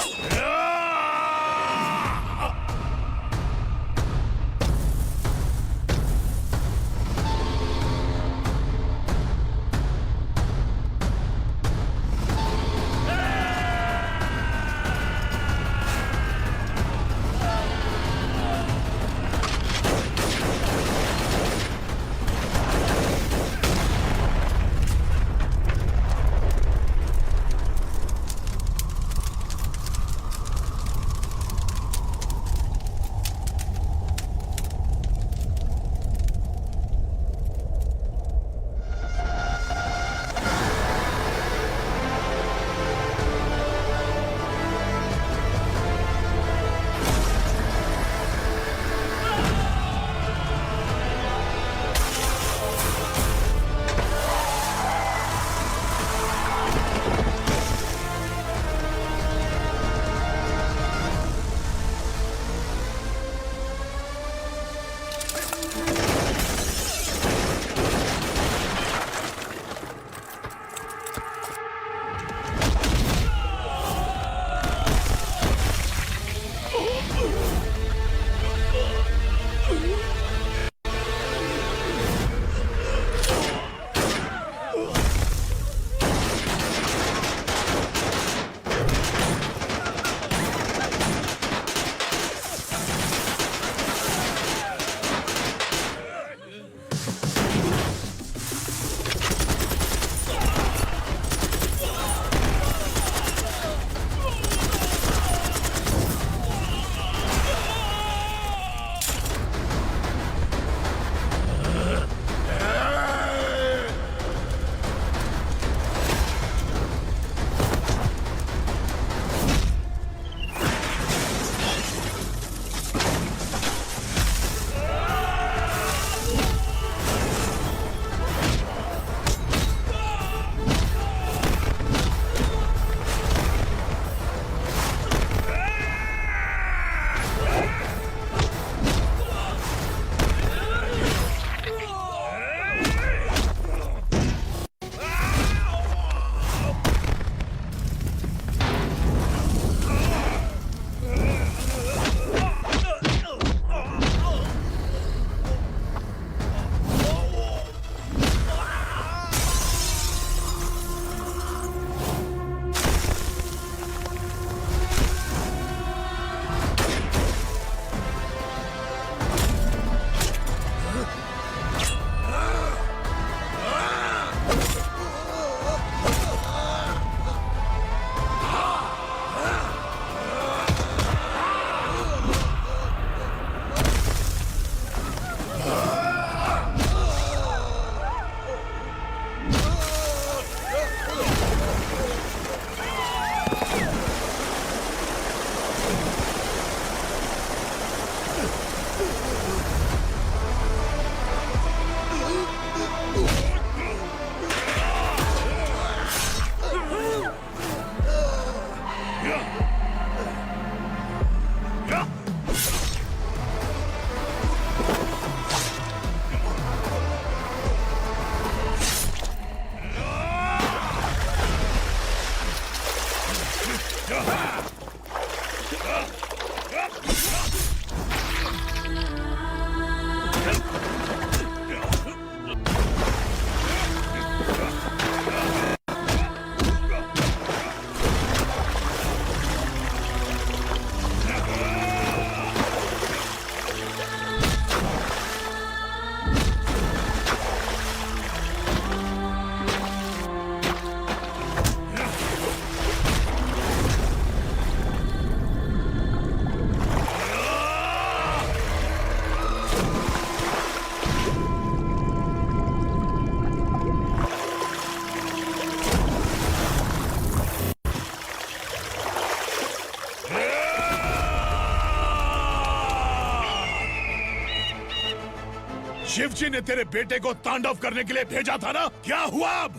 शिवजी ने तेरे बेटे को तांडव करने के लिए भेजा था ना, क्या हुआ अब?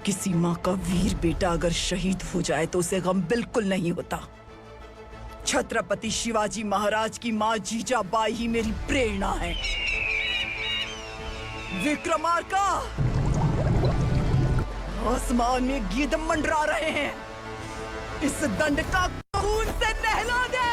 किसी माँ का वीर बेटा अगर शहीद हो जाए तो उसे गम बिल्कुल नहीं होता। छत्रपति शिवाजी महाराज की माँ जीजाबाई ही मेरी प्रेरणा है। विक्रमार्का, आसमान में गीत मंडरा रहे हैं, इस दंड का खून से नहला दे।